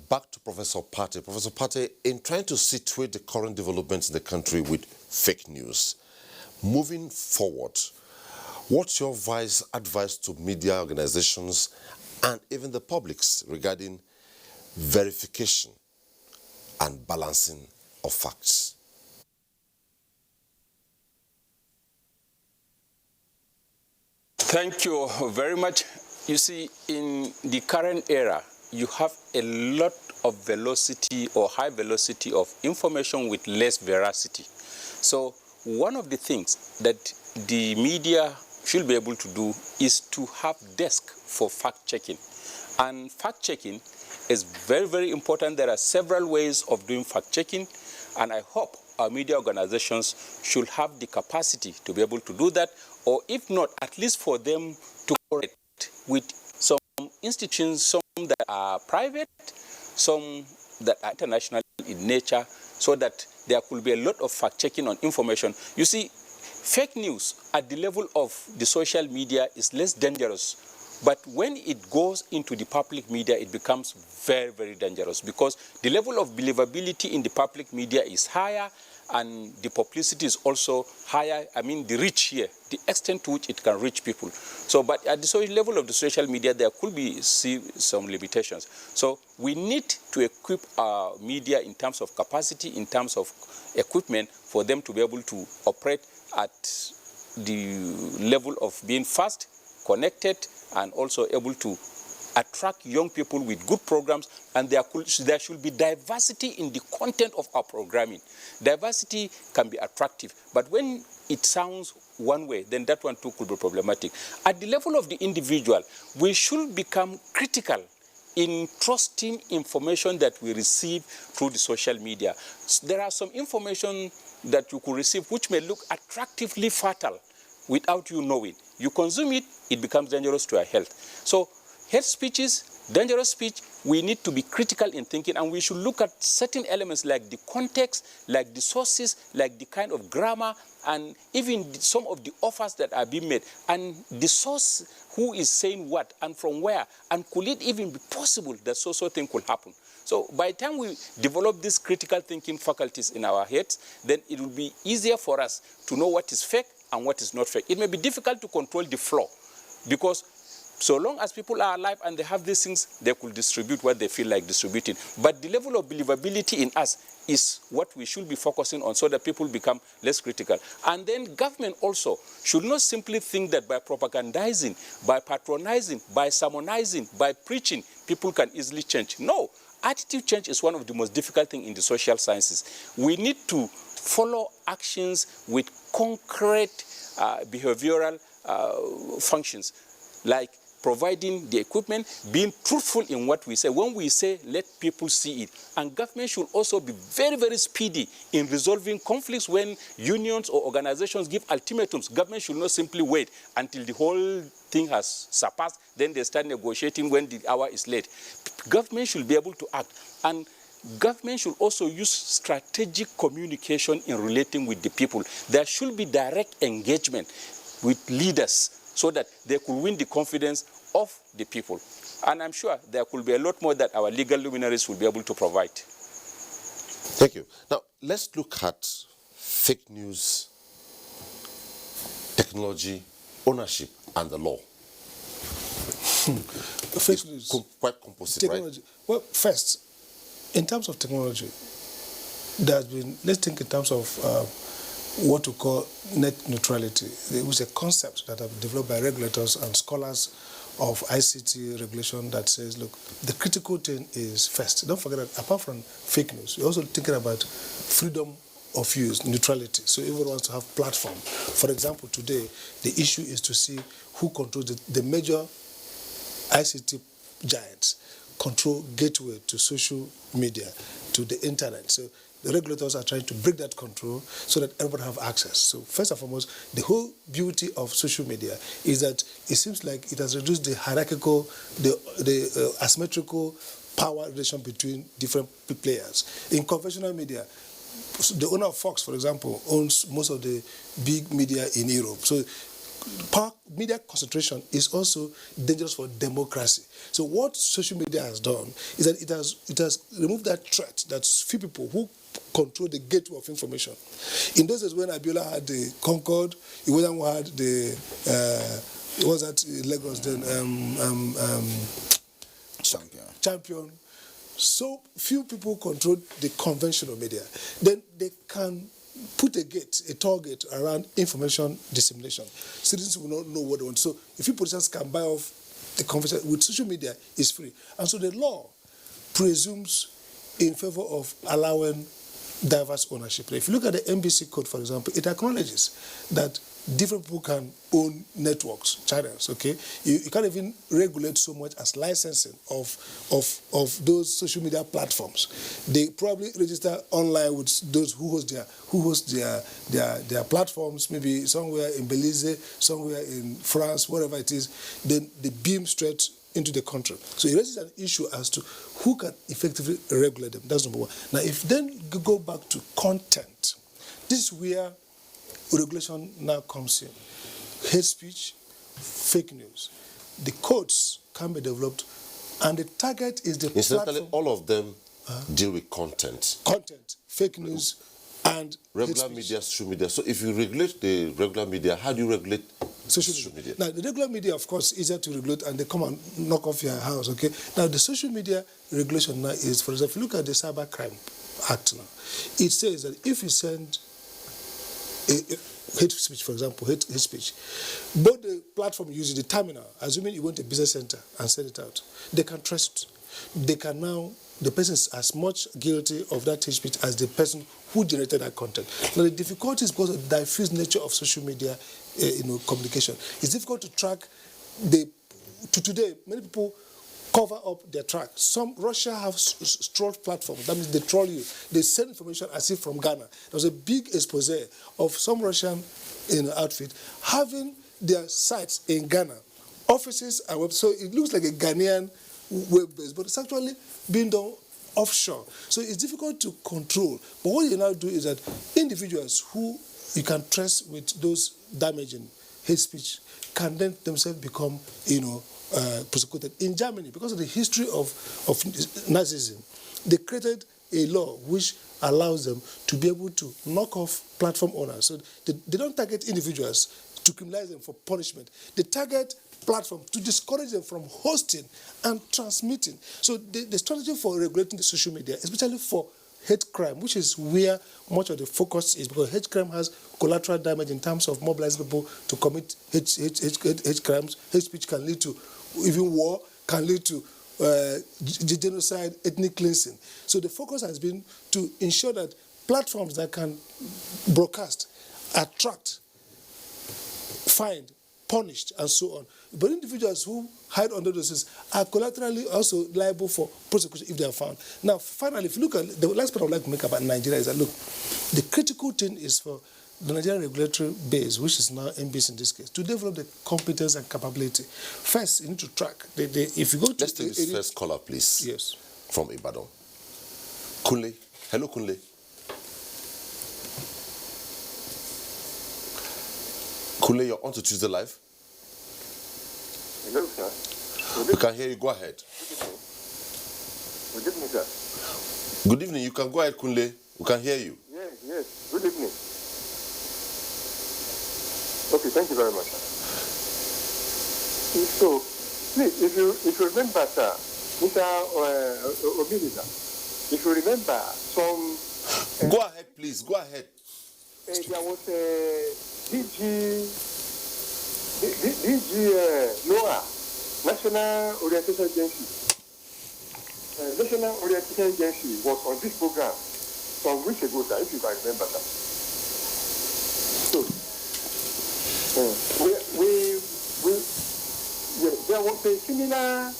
back to Professor Pate. Professor Pate, in trying to situate the current developments in the country with fake news, moving forward, what's your advice to media organizations and even the publics regarding verification and balancing of facts? Thank you very much. You see, in the current era, you have a lot of velocity or high velocity of information with less veracity. So one of the things that the media should be able to do is to have desk for fact-checking. And fact-checking is very, very important. There are several ways of doing fact-checking, and I hope our media organizations should have the capacity to be able to do that, or if not, at least for them to correct with some institutions, some that are private, some that are international in nature, so that there could be a lot of fact-checking on information. You see, fake news at the level of the social media is less dangerous, but when it goes into the public media, it becomes very, very dangerous, because the level of believability in the public media is higher, and the publicity is also higher. I mean, the reach here, the extent to which it can reach people. So, but at the level of the social media, there could be some limitations. So we need to equip our media in terms of capacity, in terms of equipment, for them to be able to operate at the level of being fast, connected, and also able to attract young people with good programs, and there should be diversity in the content of our programming. Diversity can be attractive, but when it sounds one way, then that one too could be problematic. At the level of the individual, we should become critical in trusting information that we receive through the social media. There are some information that you could receive which may look attractively fertile without you knowing. You consume it, it becomes dangerous to your health. So hate speech is dangerous speech. We need to be critical in thinking, and we should look at certain elements like the context, like the sources, like the kind of grammar, and even some of the offers that are being made, and the source, who is saying what and from where, and could it even be possible that so thing could happen. So by the time we develop these critical thinking faculties in our heads, then it will be easier for us to know what is fake and what is not fake. It may be difficult to control the flow, because so long as people are alive and they have these things, they could distribute what they feel like distributing. But the level of believability in us is what we should be focusing on, so that people become less critical. And then government also should not simply think that by propagandizing, by patronizing, by sermonizing, by preaching, people can easily change. No, attitude change is one of the most difficult things in the social sciences. We need to follow actions with concrete behavioral functions, like providing the equipment, being truthful in what we say. When we say, let people see it. And government should also be very, very speedy in resolving conflicts. When unions or organizations give ultimatums, government should not simply wait until the whole thing has surpassed, then they start negotiating when the hour is late. Government should be able to act. And government should also use strategic communication in relating with the people. There should be direct engagement with leaders, so that they could win the confidence of the people. And I'm sure there could be a lot more that our legal luminaries will be able to provide. Thank you. Now, let's look at fake news, technology, ownership, and the law. Fake news. Quite composite, technology. Right? Well, first, in terms of technology, there's been, let's think in terms of what we call net neutrality. It was a concept that have been developed by regulators and scholars of ICT regulation that says, look, the critical thing is first. Don't forget that apart from fake news, we're also thinking about freedom of use, neutrality. So everyone wants to have platform. For example, today, the issue is to see who controls the major ICT giants control gateway to social media, to the internet. So the regulators are trying to break that control so that everybody have access. So first and foremost, the whole beauty of social media is that it seems like it has reduced the hierarchical, the asymmetrical power relation between different players. In conventional media, the owner of Fox, for example, owns most of the big media in Europe. So media concentration is also dangerous for democracy. So what social media has done is that it has removed that threat that few people who control the gateway of information. In those days when Abiola had the Concorde, Iwedan had the what was that in Lagos then? Champion. So few people control the conventional media. Then they can put a target around information dissemination. Citizens will not know what they want. So if you politicians can buy off the conventional, with social media, it's free. And so the law presumes in favor of allowing diverse ownership. If you look at the NBC code, for example, it acknowledges that different people can own networks, channels, okay? You can't even regulate so much as licensing of those social media platforms. They probably register online with those who host their platforms, maybe somewhere in Belize, somewhere in France, wherever it is, then they beam straight into the country. So it raises an issue as to who can effectively regulate them. That's number one. Now, if then you go back to content, this is where regulation now comes in. Hate speech, fake news. The codes can be developed, and the target is the Incidentally, platform. all of them deal with content. Content, fake news, and regular media, social media. So if you regulate the regular media, how do you regulate social media? Now, the regular media, of course, easier to regulate, and they come and knock off your house, okay? Now, the social media regulation now is, for example, if you look at the Cybercrime Act now, it says that if you send hate speech, for example, hate speech, both the platform using the terminal, assuming you went to a business center and send it out, they can trace it. They can now, the person is as much guilty of that hate speech as the person who generated that content. Now, the difficulty is because of the diffuse nature of social media communication. It's difficult to track today, many people cover up their track. Some Russia have troll platforms. That means they troll you. They send information as if from Ghana. There was a big expose of some Russian outfit having their sites in Ghana, offices and websites. So it looks like a Ghanaian web base, but it's actually being done offshore. So it's difficult to control. But what you now do is that individuals who you can trace with those damaging hate speech can then themselves become, prosecuted. In Germany, because of the history of Nazism, they created a law which allows them to be able to knock off platform owners. So they don't target individuals to criminalize them for punishment. They target platforms to discourage them from hosting and transmitting. So the strategy for regulating the social media, especially for hate crime, which is where much of the focus is, because hate crime has collateral damage in terms of mobilizing people to commit hate crimes. Hate speech can lead to even war, can lead to genocide, ethnic cleansing. So the focus has been to ensure that platforms that can broadcast, attract, find, punished, and so on. But individuals who hide under those things are collaterally also liable for prosecution if they are found. Now, finally, if you look at the last point I would like to make about Nigeria is that, look, the critical thing is for the Nigerian regulatory base, which is now NBC in this case, to develop the competence and capability. First, you need to track. If you go to let's take this first caller, please. Yes. From Ibadan. Kunle. Hello, Kunle. Kunle, you're on to Tuesday Live. Hello, sir. We can hear you. Go ahead. Good evening, sir. Good evening. You can go ahead, Kunle. We can hear you. Yes. Good evening. Okay, thank you very much, sir. So, please, if you remember, sir, Mr. Obili, sir, if you remember some... go ahead, please. Go ahead. There was a DG NOAA, National Orientation Agency. National Orientation Agency was on this program some weeks ago, sir, if you can remember that. So, there was a similar,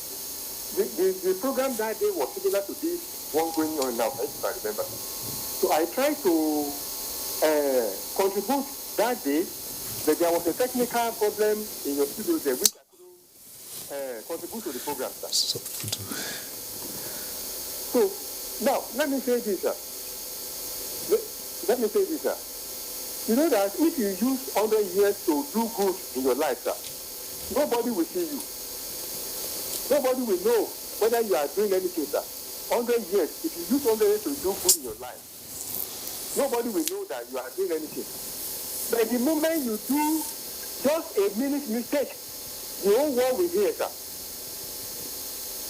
the program that day was similar to this one going on now, if you can remember. So I tried to contribute that day, but there was a technical problem in your studio there, which I couldn't contribute to the program, sir. So, now, let me say this, sir. You know that if you use 100 years to do good in your life, sir, nobody will see you. Nobody will know whether you are doing anything, sir. 100 years, if you use 100 years to do good in your life, nobody will know that you are doing anything. But the moment you do just a minute mistake, the whole world will hear, sir.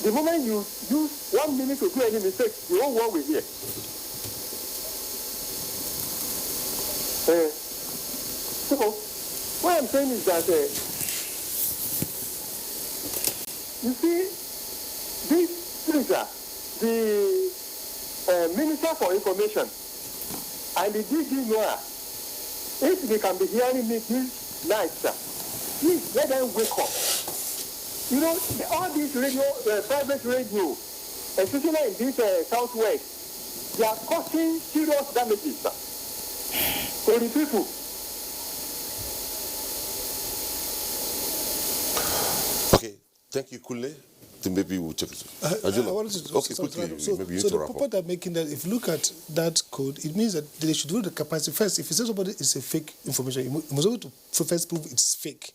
The moment you use 1 minute to do any mistake, the whole world will hear. So, what I'm saying is that, you see, this thing, sir, the Minister for Information and the DG NOAA, if they can be hearing me this night, sir, please let them wake up. You know, all these radio, private radio, especially in this southwest, they are causing serious damages, sir, for the people. Okay, thank you, Kule. Then maybe we'll check it. I wanted to okay, quickly. Maybe you so to the wrap up. point I'm making that if you look at that code, it means that they should do the capacity first. If you say somebody is a fake information, you must be able to first prove it's fake,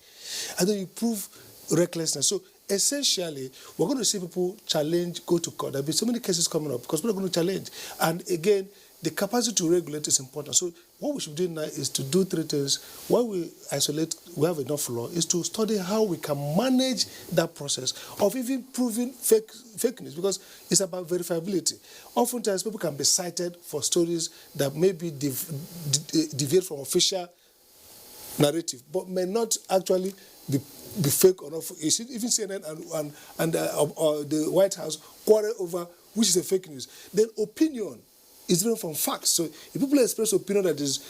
and then you prove recklessness. So essentially, we're going to see people challenge, go to court. There'll be so many cases coming up because people are going to challenge. And again, the capacity to regulate is important. So what we should do now is to do three things. While we isolate, we have enough law, is to study how we can manage that process of even proving fake news, because it's about verifiability. Oftentimes, people can be cited for stories that maybe deviate from official narrative, but may not actually be fake or not. You see, even CNN and the White House quarrel over which is a fake news. Then opinion is different from facts. So if people express opinion that is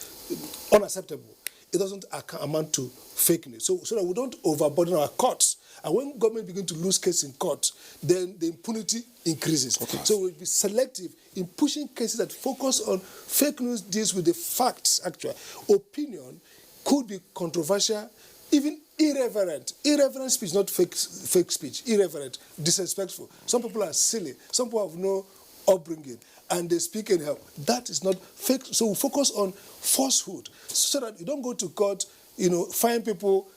unacceptable, it doesn't amount to fake news. So that we don't overburden our courts. And when government begin to lose cases in court, then the impunity increases. Okay. So we'll be selective in pushing cases that focus on fake news, deals with the facts, actually. Opinion could be controversial, even irreverent. Irreverent speech, not fake speech. Irreverent, disrespectful. Some people are silly. Some people have no upbringing, and they speak anyhow. That is not fake. So we focus on falsehood, so that you don't go to court, find people,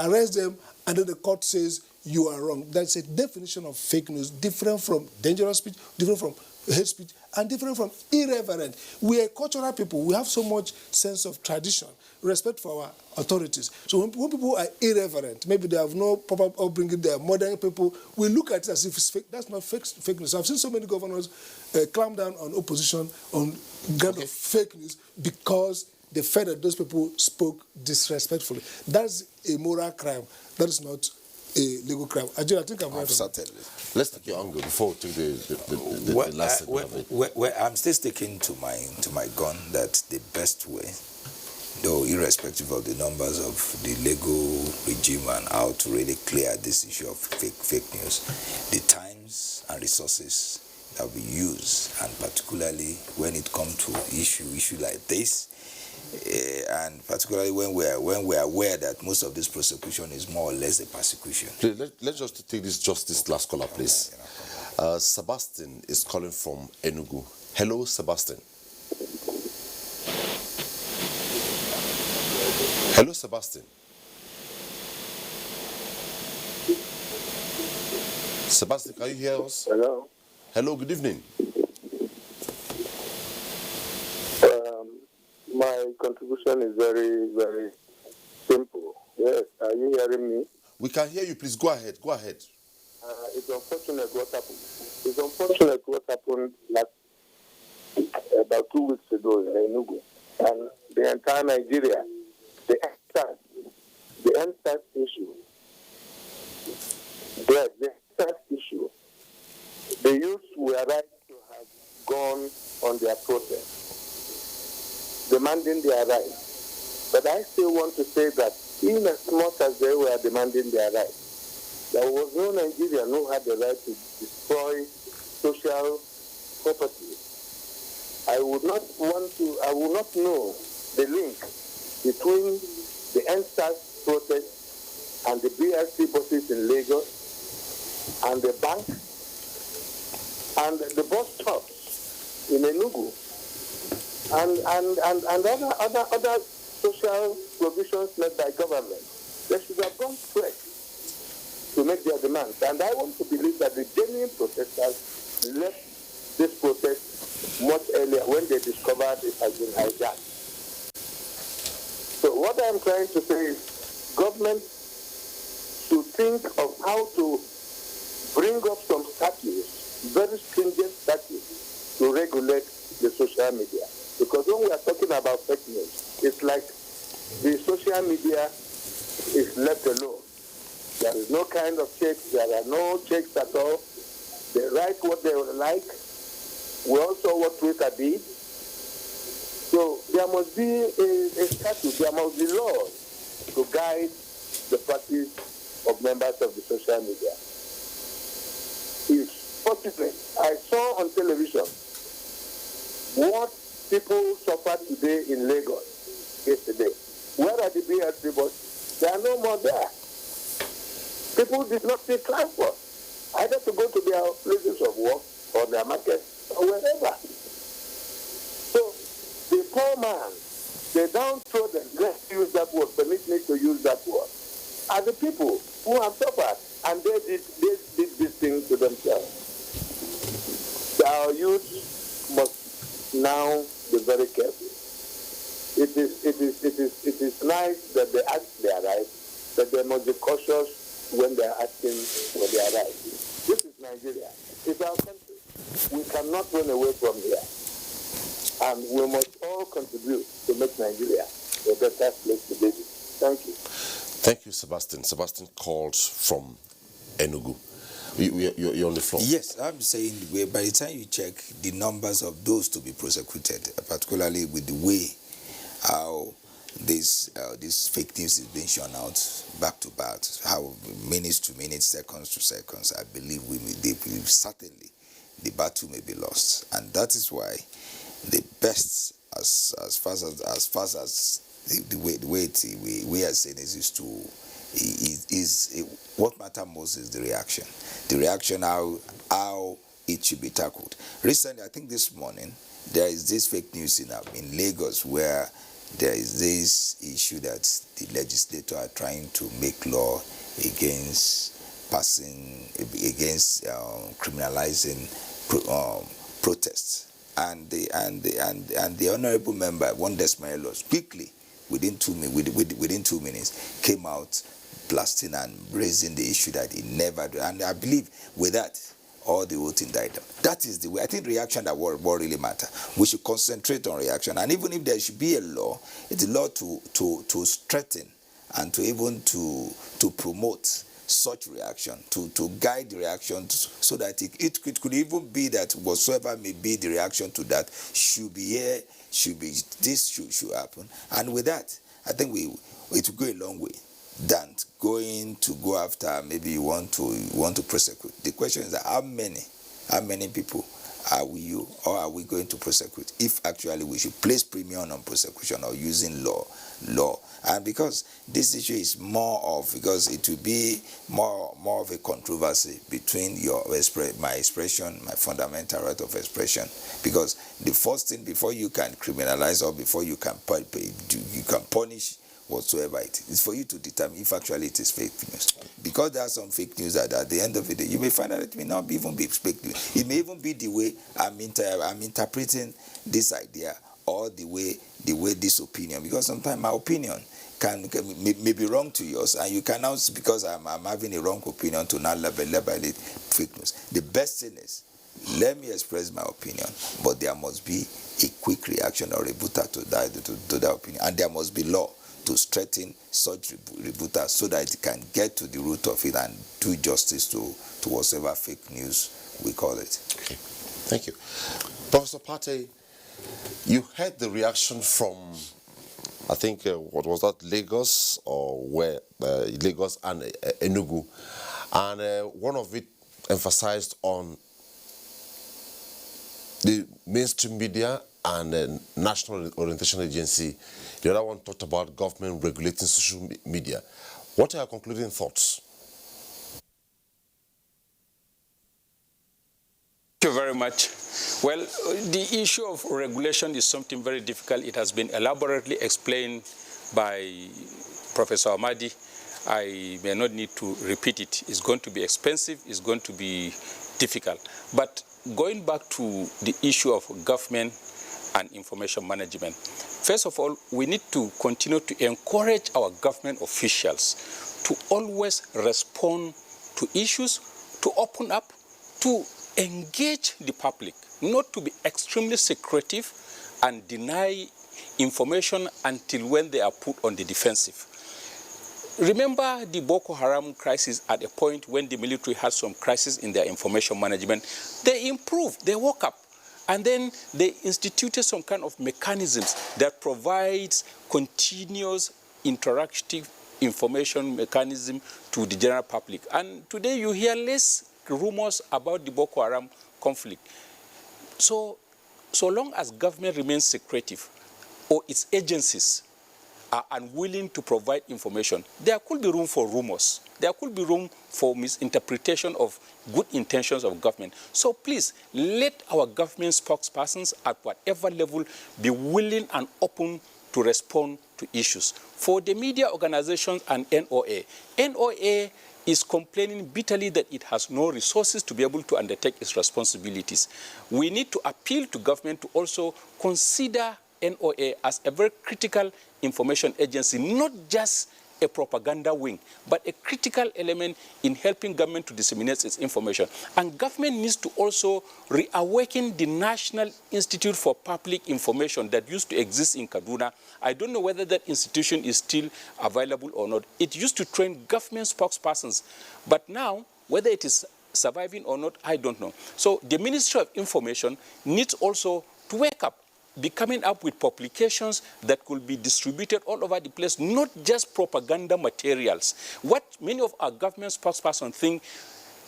arrest them, and then the court says you are wrong. That's a definition of fake news, different from dangerous speech, different from hate speech, and different from irreverent. We are cultural people. We have so much sense of tradition, respect for our authorities. So when people are irreverent, maybe they have no proper upbringing, they are modern people, we look at it as if it's fake. That's not fake news. I've seen so many governors clamp down on opposition on ground of fake news because they felt that those people spoke disrespectfully. That's a moral crime. That is not a legal crime. Ajay, I think I'm right. Certainly. Let's take your angle before we take the last segment of it. I'm still sticking to my gun that the best way, though irrespective of the numbers of the legal regime and how to really clear this issue of fake news, the times and resources that we use, and particularly when it comes to issue like this, and particularly when we are aware that most of this prosecution is more or less a persecution. Let's just take this last caller, please. Sebastian is calling from Enugu. Hello, Sebastian. Hello, Sebastian. Sebastian, can you hear us? Hello. Hello, good evening. My contribution is very, very simple. Yes, are you hearing me? We can hear you. Please go ahead. Go ahead. It's unfortunate what happened. It's unfortunate what happened about 2 weeks ago in Enugu, and the entire Nigeria, the EndSARS issue. The EndSARS issue. The youth were right to have gone on their protest, demanding their rights. But I still want to say that in as much as they were demanding their rights, there was no Nigerian who had the right to destroy social property. I would not know the link between the EndSARS protest and the BRC buses in Lagos and the bank and the bus stops in Enugu and other social provisions made by government. They should have gone straight to make their demands. And I want to believe that the genuine protesters left this protest much earlier when they discovered it has been hijacked. So what I'm trying to say is government should think of how to bring up some statutes, very stringent statutes, to regulate the social media. Because when we are talking about fake news, it's like the social media is left alone. There is no kind of checks. There are no checks at all. They write what they like. We also what Twitter did. So there must be a statute. There must be laws to guide the practice of members of the social media. If possible, I saw on television what people suffered today in Lagos yesterday. Where are the BRC buses? They are no more there. People did not take transport, either to go to their places of work or their market or wherever. So the poor man, the downtrodden, let's use that word, permit me to use that word, are the people who have suffered, and they did this thing to themselves. Our youth must now be very careful. It is nice that they ask their rights, but they must be cautious when they are asking for their rights. This is Nigeria. It's our country. We cannot run away from here. And we must all contribute to make Nigeria a better place to live in. Thank you. Thank you, Sebastian. Sebastian called from Enugu. You're on the floor. Yes, I'm saying by the time you check the numbers of those to be prosecuted, particularly with the way how this fake news is being shown out back to back, how minutes to minutes, seconds to seconds, I believe certainly the battle may be lost, and that is why the best, as far as the way we are saying is what matters most is the reaction, how it should be tackled. Recently, I think this morning, there is this fake news in Lagos where there is this issue that the legislature are trying to make law against criminalizing protests, and the honorable member Wondesmaelos quickly within 2 minutes came out blasting and raising the issue that he never did. And I believe with that, all the whole thing died down. That is the way. I think reaction that what really matter. We should concentrate on reaction. And even if there should be a law, it's a law to strengthen and to even to promote such reaction, to guide the reaction so that it could even be that whatsoever may be the reaction to that should be here, should happen. And with that, I think it will go a long way than go after maybe you want to prosecute. The question is that how many people are we going to prosecute if actually we should place premium on prosecution or using law. And because this issue is because it will be more of a controversy between my expression, my fundamental right of expression. Because the first thing before you can criminalize or before you can punish whatsoever it is for you to determine if actually it is fake news. Because there are some fake news that at the end of the day you may find out it may not even be fake news. It may even be the way I'm interpreting this idea or the way this opinion, because sometimes my opinion may be wrong to yours, and you cannot, because I'm having a wrong opinion, to not label it fake news. The best thing is, let me express my opinion, but there must be a quick reaction or rebuttal to that opinion, and there must be law to strengthen such rebuttal so that it can get to the root of it and do justice to whatever fake news we call it. Okay, thank you. Professor Pate, you heard the reaction from, I think, what was that, Lagos, or where, Lagos and Enugu, and one of it emphasized on the mainstream media and the National Orientation Agency. The other one talked about government regulating social media. What are your concluding thoughts? Thank you very much. Well, the issue of regulation is something very difficult. It has been elaborately explained by Professor Amadi. I may not need to repeat it. It's going to be expensive. It's going to be difficult. But going back to the issue of government and information management, first of all, we need to continue to encourage our government officials to always respond to issues, to open up, to engage the public, not to be extremely secretive and deny information until when they are put on the defensive. Remember the Boko Haram crisis at a point when the military had some crisis in their information management. They improved, they woke up, and then they instituted some kind of mechanisms that provides continuous interactive information mechanism to the general public. And today you hear less rumors about the Boko Haram conflict. So long as government remains secretive or its agencies are unwilling to provide information, there could be room for rumors. There could be room for misinterpretation of good intentions of government. So please, let our government spokespersons at whatever level be willing and open to respond to issues. For the media organizations and NOA is complaining bitterly that it has no resources to be able to undertake its responsibilities. We need to appeal to government to also consider NOA as a very critical information agency, not just a propaganda wing, but a critical element in helping government to disseminate its information. And government needs to also reawaken the National Institute for Public Information that used to exist in Kaduna. I don't know whether that institution is still available or not. It used to train government spokespersons, but now, whether it is surviving or not, I don't know. So the Ministry of Information needs also to wake up, be coming up with publications that could be distributed all over the place, not just propaganda materials. What many of our government spokespersons think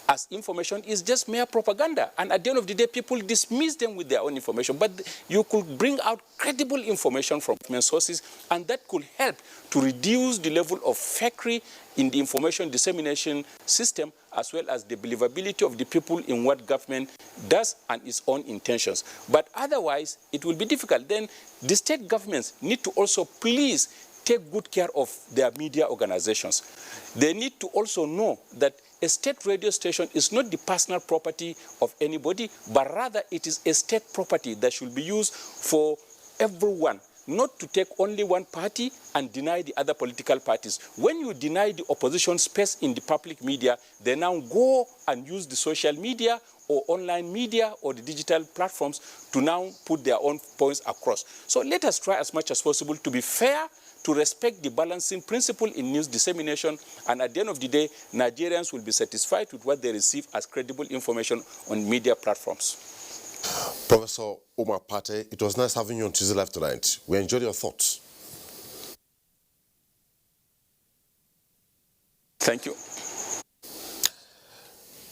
as information is just mere propaganda. And at the end of the day, people dismiss them with their own information. But you could bring out credible information from sources, and that could help to reduce the level of fakery in the information dissemination system, as well as the believability of the people in what government does and its own intentions. But otherwise, it will be difficult. Then the state governments need to also please take good care of their media organizations. They need to also know that a state radio station is not the personal property of anybody, but rather it is a state property that should be used for everyone, not to take only one party and deny the other political parties. When you deny the opposition space in the public media, they now go and use the social media or online media or the digital platforms to now put their own points across. So let us try as much as possible to be fair, to respect the balancing principle in news dissemination, and at the end of the day, Nigerians will be satisfied with what they receive as credible information on media platforms. Professor Omar Pate, it was nice having you on Tuesday Live tonight. We enjoyed your thoughts. Thank you.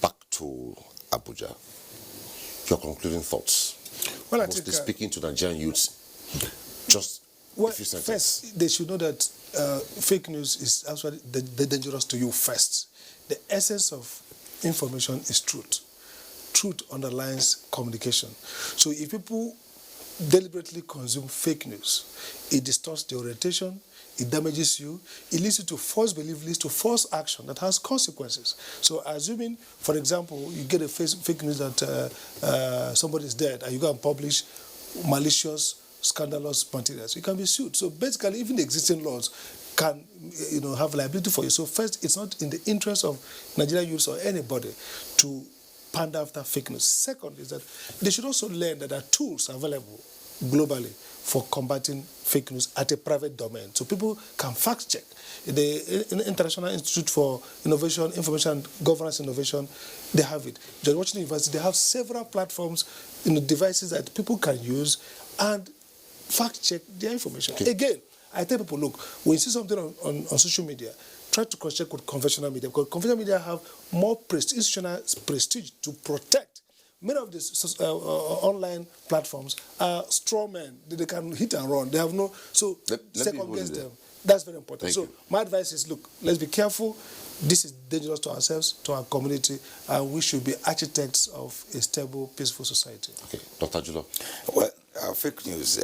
Back to Abuja. Your concluding thoughts. Well, I mostly think, speaking to Nigerian youths, just well, a few sentences. first, they should know that fake news is actually dangerous to you first. The essence of information is truth. Truth underlines communication. So if people deliberately consume fake news, it distorts the orientation, it damages you, it leads you to false belief, leads to false action that has consequences. So assuming, for example, you get a fake news that somebody is dead and you go and publish malicious, scandalous materials, you can be sued. So basically, even the existing laws can have liability for you. So first, it's not in the interest of Nigerian youths or anybody to pander after fake news. Second is that they should also learn that there are tools available globally for combating fake news at a private domain. So people can fact check. The International Institute for Innovation, Information and Governance Innovation, they have it. George Washington University, they have several platforms, devices that people can use and fact check their information. Okay. Again, I tell people, look, when you see something on social media, try to cross-check with conventional media, because conventional media have more institutional prestige to protect. Many of these online platforms are straw men. They can hit and run. They have no... So second guess them. That's very important. So my advice is, look, let's be careful. This is dangerous to ourselves, to our community, and we should be architects of a stable, peaceful society. Okay, Dr. Julo. Well, fake news,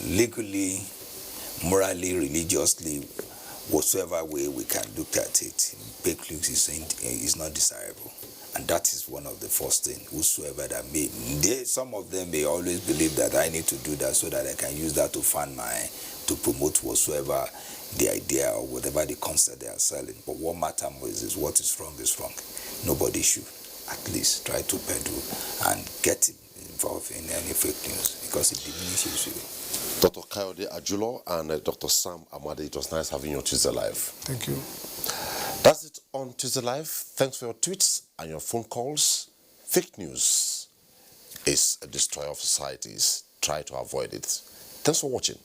legally, morally, religiously, whatsoever way we can look at it, fake news is not desirable. And that is one of the first things, whosoever that may. Some of them may always believe that I need to do that so that I can use that to promote whatsoever the idea or whatever the concept they are selling. But what matters is what is wrong is wrong. Nobody should at least try to peddle and get involved in any fake news because it diminishes you. Dr. Kayode Ajulo and Dr. Sam Amadi, it was nice having you on Tuesday Live. Thank you. That's it on Tuesday Live. Thanks for your tweets and your phone calls. Fake news is a destroyer of societies. Try to avoid it. Thanks for watching.